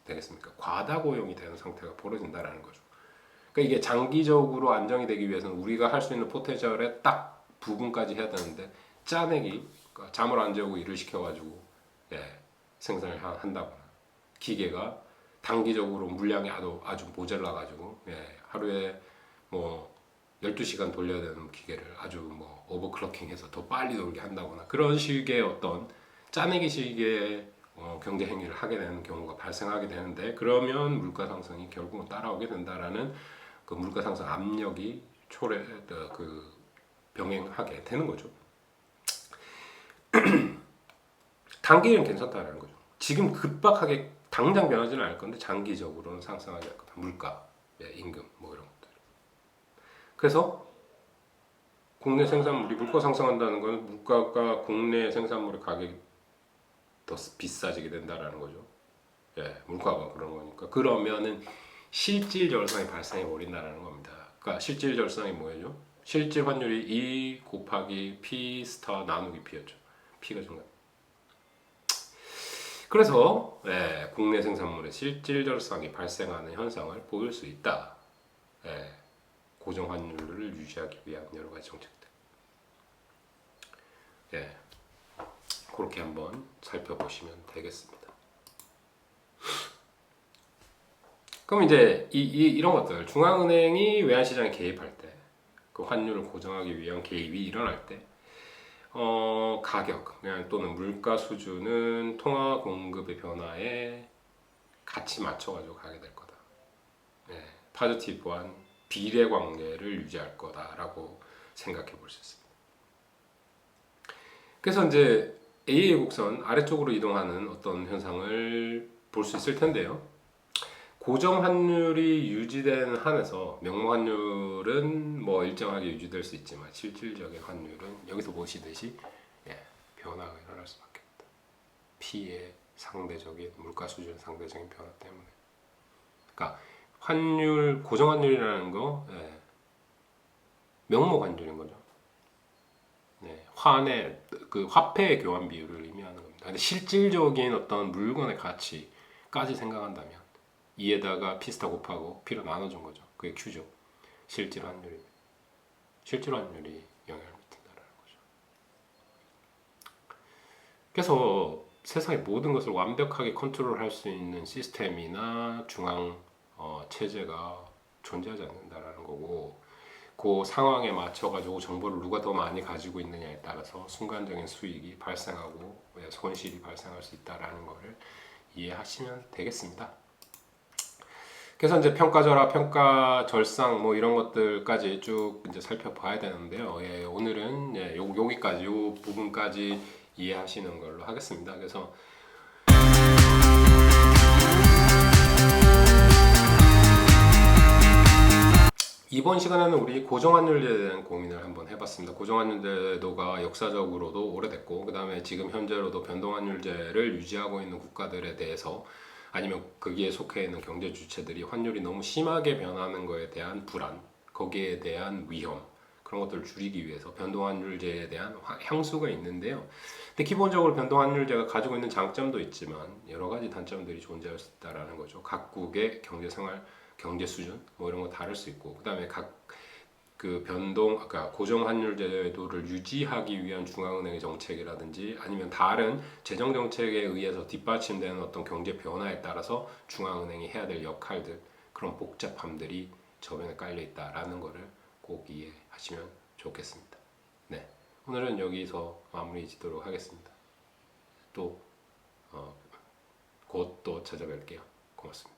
되겠습니까? 과다 고용이 되는 상태가 벌어진다라는 거죠. 그러니까 이게 장기적으로 안정이 되기 위해서는 우리가 할 수 있는 포텐셜의 딱 부분까지 해야 되는데 짜내기, 그러니까 잠을 안 재우고 일을 시켜가지고 생산을 한다거나 기계가 단기적으로 물량이 아주 모자라가지고 하루에 뭐 12시간 돌려야 되는 기계를 아주 뭐 오버클럭킹해서 더 빨리 돌게 한다거나 그런 식의 어떤 짜내기식의 경제 행위를 하게 되는 경우가 발생하게 되는데 그러면 물가 상승이 결국은 따라오게 된다라는 그 물가 상승 압력이 병행하게 되는 거죠. 단기는 괜찮다라는 거죠. 지금 급박하게 당장 변하지는 않을 건데 장기적으로는 상승하게 될 거다. 물가, 임금 뭐 이런 것들. 그래서 국내 생산물이 물가 상승한다는 것은 물가가 국내 생산물의 가격이 더 비싸지게 된다라는 거죠. 물가가 그런 거니까. 그러면은 실질 절상이 발생해 버린다라는 겁니다. 그러니까 실질 절상이 뭐예요? 실질 환율이 E 곱하기 P 스타 나누기 P였죠. P가 증가. 그래서 국내 생산물의 실질 절상이 발생하는 현상을 보일 수 있다. 고정 환율을 유지하기 위한 여러 가지 정책들. 그렇게 한번 살펴보시면 되겠습니다. 그럼 이제 이런 것들 중앙은행이 외환시장에 개입할 때 그 환율을 고정하기 위한 개입이 일어날 때 가격 또는 물가 수준은 통화 공급의 변화에 같이 맞춰가지고 가게 될 거다. 파지티브한 비례 관계를 유지할 거다라고 생각해 볼 수 있습니다. 그래서 이제 AA 곡선 아래쪽으로 이동하는 어떤 현상을 볼 수 있을 텐데요. 고정 환율이 유지되는 한에서 명목 환율은 뭐 일정하게 유지될 수 있지만 실질적인 환율은 여기서 보시듯이 변화가 일어날 수밖에 없다. P의 상대적인 물가 수준 상대적인 변화 때문에. 그러니까 환율 고정 환율이라는 거 명목 환율인 거죠. 환의 그 화폐의 교환 비율을 의미하는 겁니다. 근데 실질적인 어떤 물건의 가치까지 생각한다면 2에다가 P 스타 곱하고 P로 나눠준 거죠. 그게 Q죠. 실질 환율입니다. 실질 환율이 영향을 미친다는 거죠. 그래서 세상의 모든 것을 완벽하게 컨트롤할 수 있는 시스템이나 중앙 체제가 존재하지 않는다라는 거고, 그 상황에 맞춰가지고 정보를 누가 더 많이 가지고 있느냐에 따라서 순간적인 수익이 발생하고 손실이 발생할 수 있다라는 것을 이해하시면 되겠습니다. 그래서 이제 평가절하, 평가절상 뭐 이런 것들까지 쭉 이제 살펴봐야 되는데요. 오늘은 여기까지 요 부분까지 이해하시는 걸로 하겠습니다. 그래서 이번 시간에는 우리 고정환율제에 대한 고민을 한번 해봤습니다. 고정환율제도가 역사적으로도 오래됐고, 그 다음에 지금 현재로도 변동환율제를 유지하고 있는 국가들에 대해서, 아니면 거기에 속해 있는 경제 주체들이 환율이 너무 심하게 변하는 것에 대한 불안, 거기에 대한 위험, 그런 것들을 줄이기 위해서 변동환율제에 대한 향수가 있는데요. 근데 기본적으로 변동환율제가 가지고 있는 장점도 있지만 여러 가지 단점들이 존재할 수 있다는 거죠. 각국의 경제생활, 경제 수준 뭐 이런 거 다를 수 있고, 그다음에 각 그 그러니까 고정 환율 제도를 유지하기 위한 중앙은행의 정책이라든지 아니면 다른 재정 정책에 의해서 뒷받침되는 어떤 경제 변화에 따라서 중앙은행이 해야 될 역할들, 그런 복잡함들이 저변에 깔려 있다라는 거를 꼭 이해하시면 좋겠습니다. 네, 오늘은 여기서 마무리 짓도록 하겠습니다. 또 곧 또 찾아뵐게요. 고맙습니다.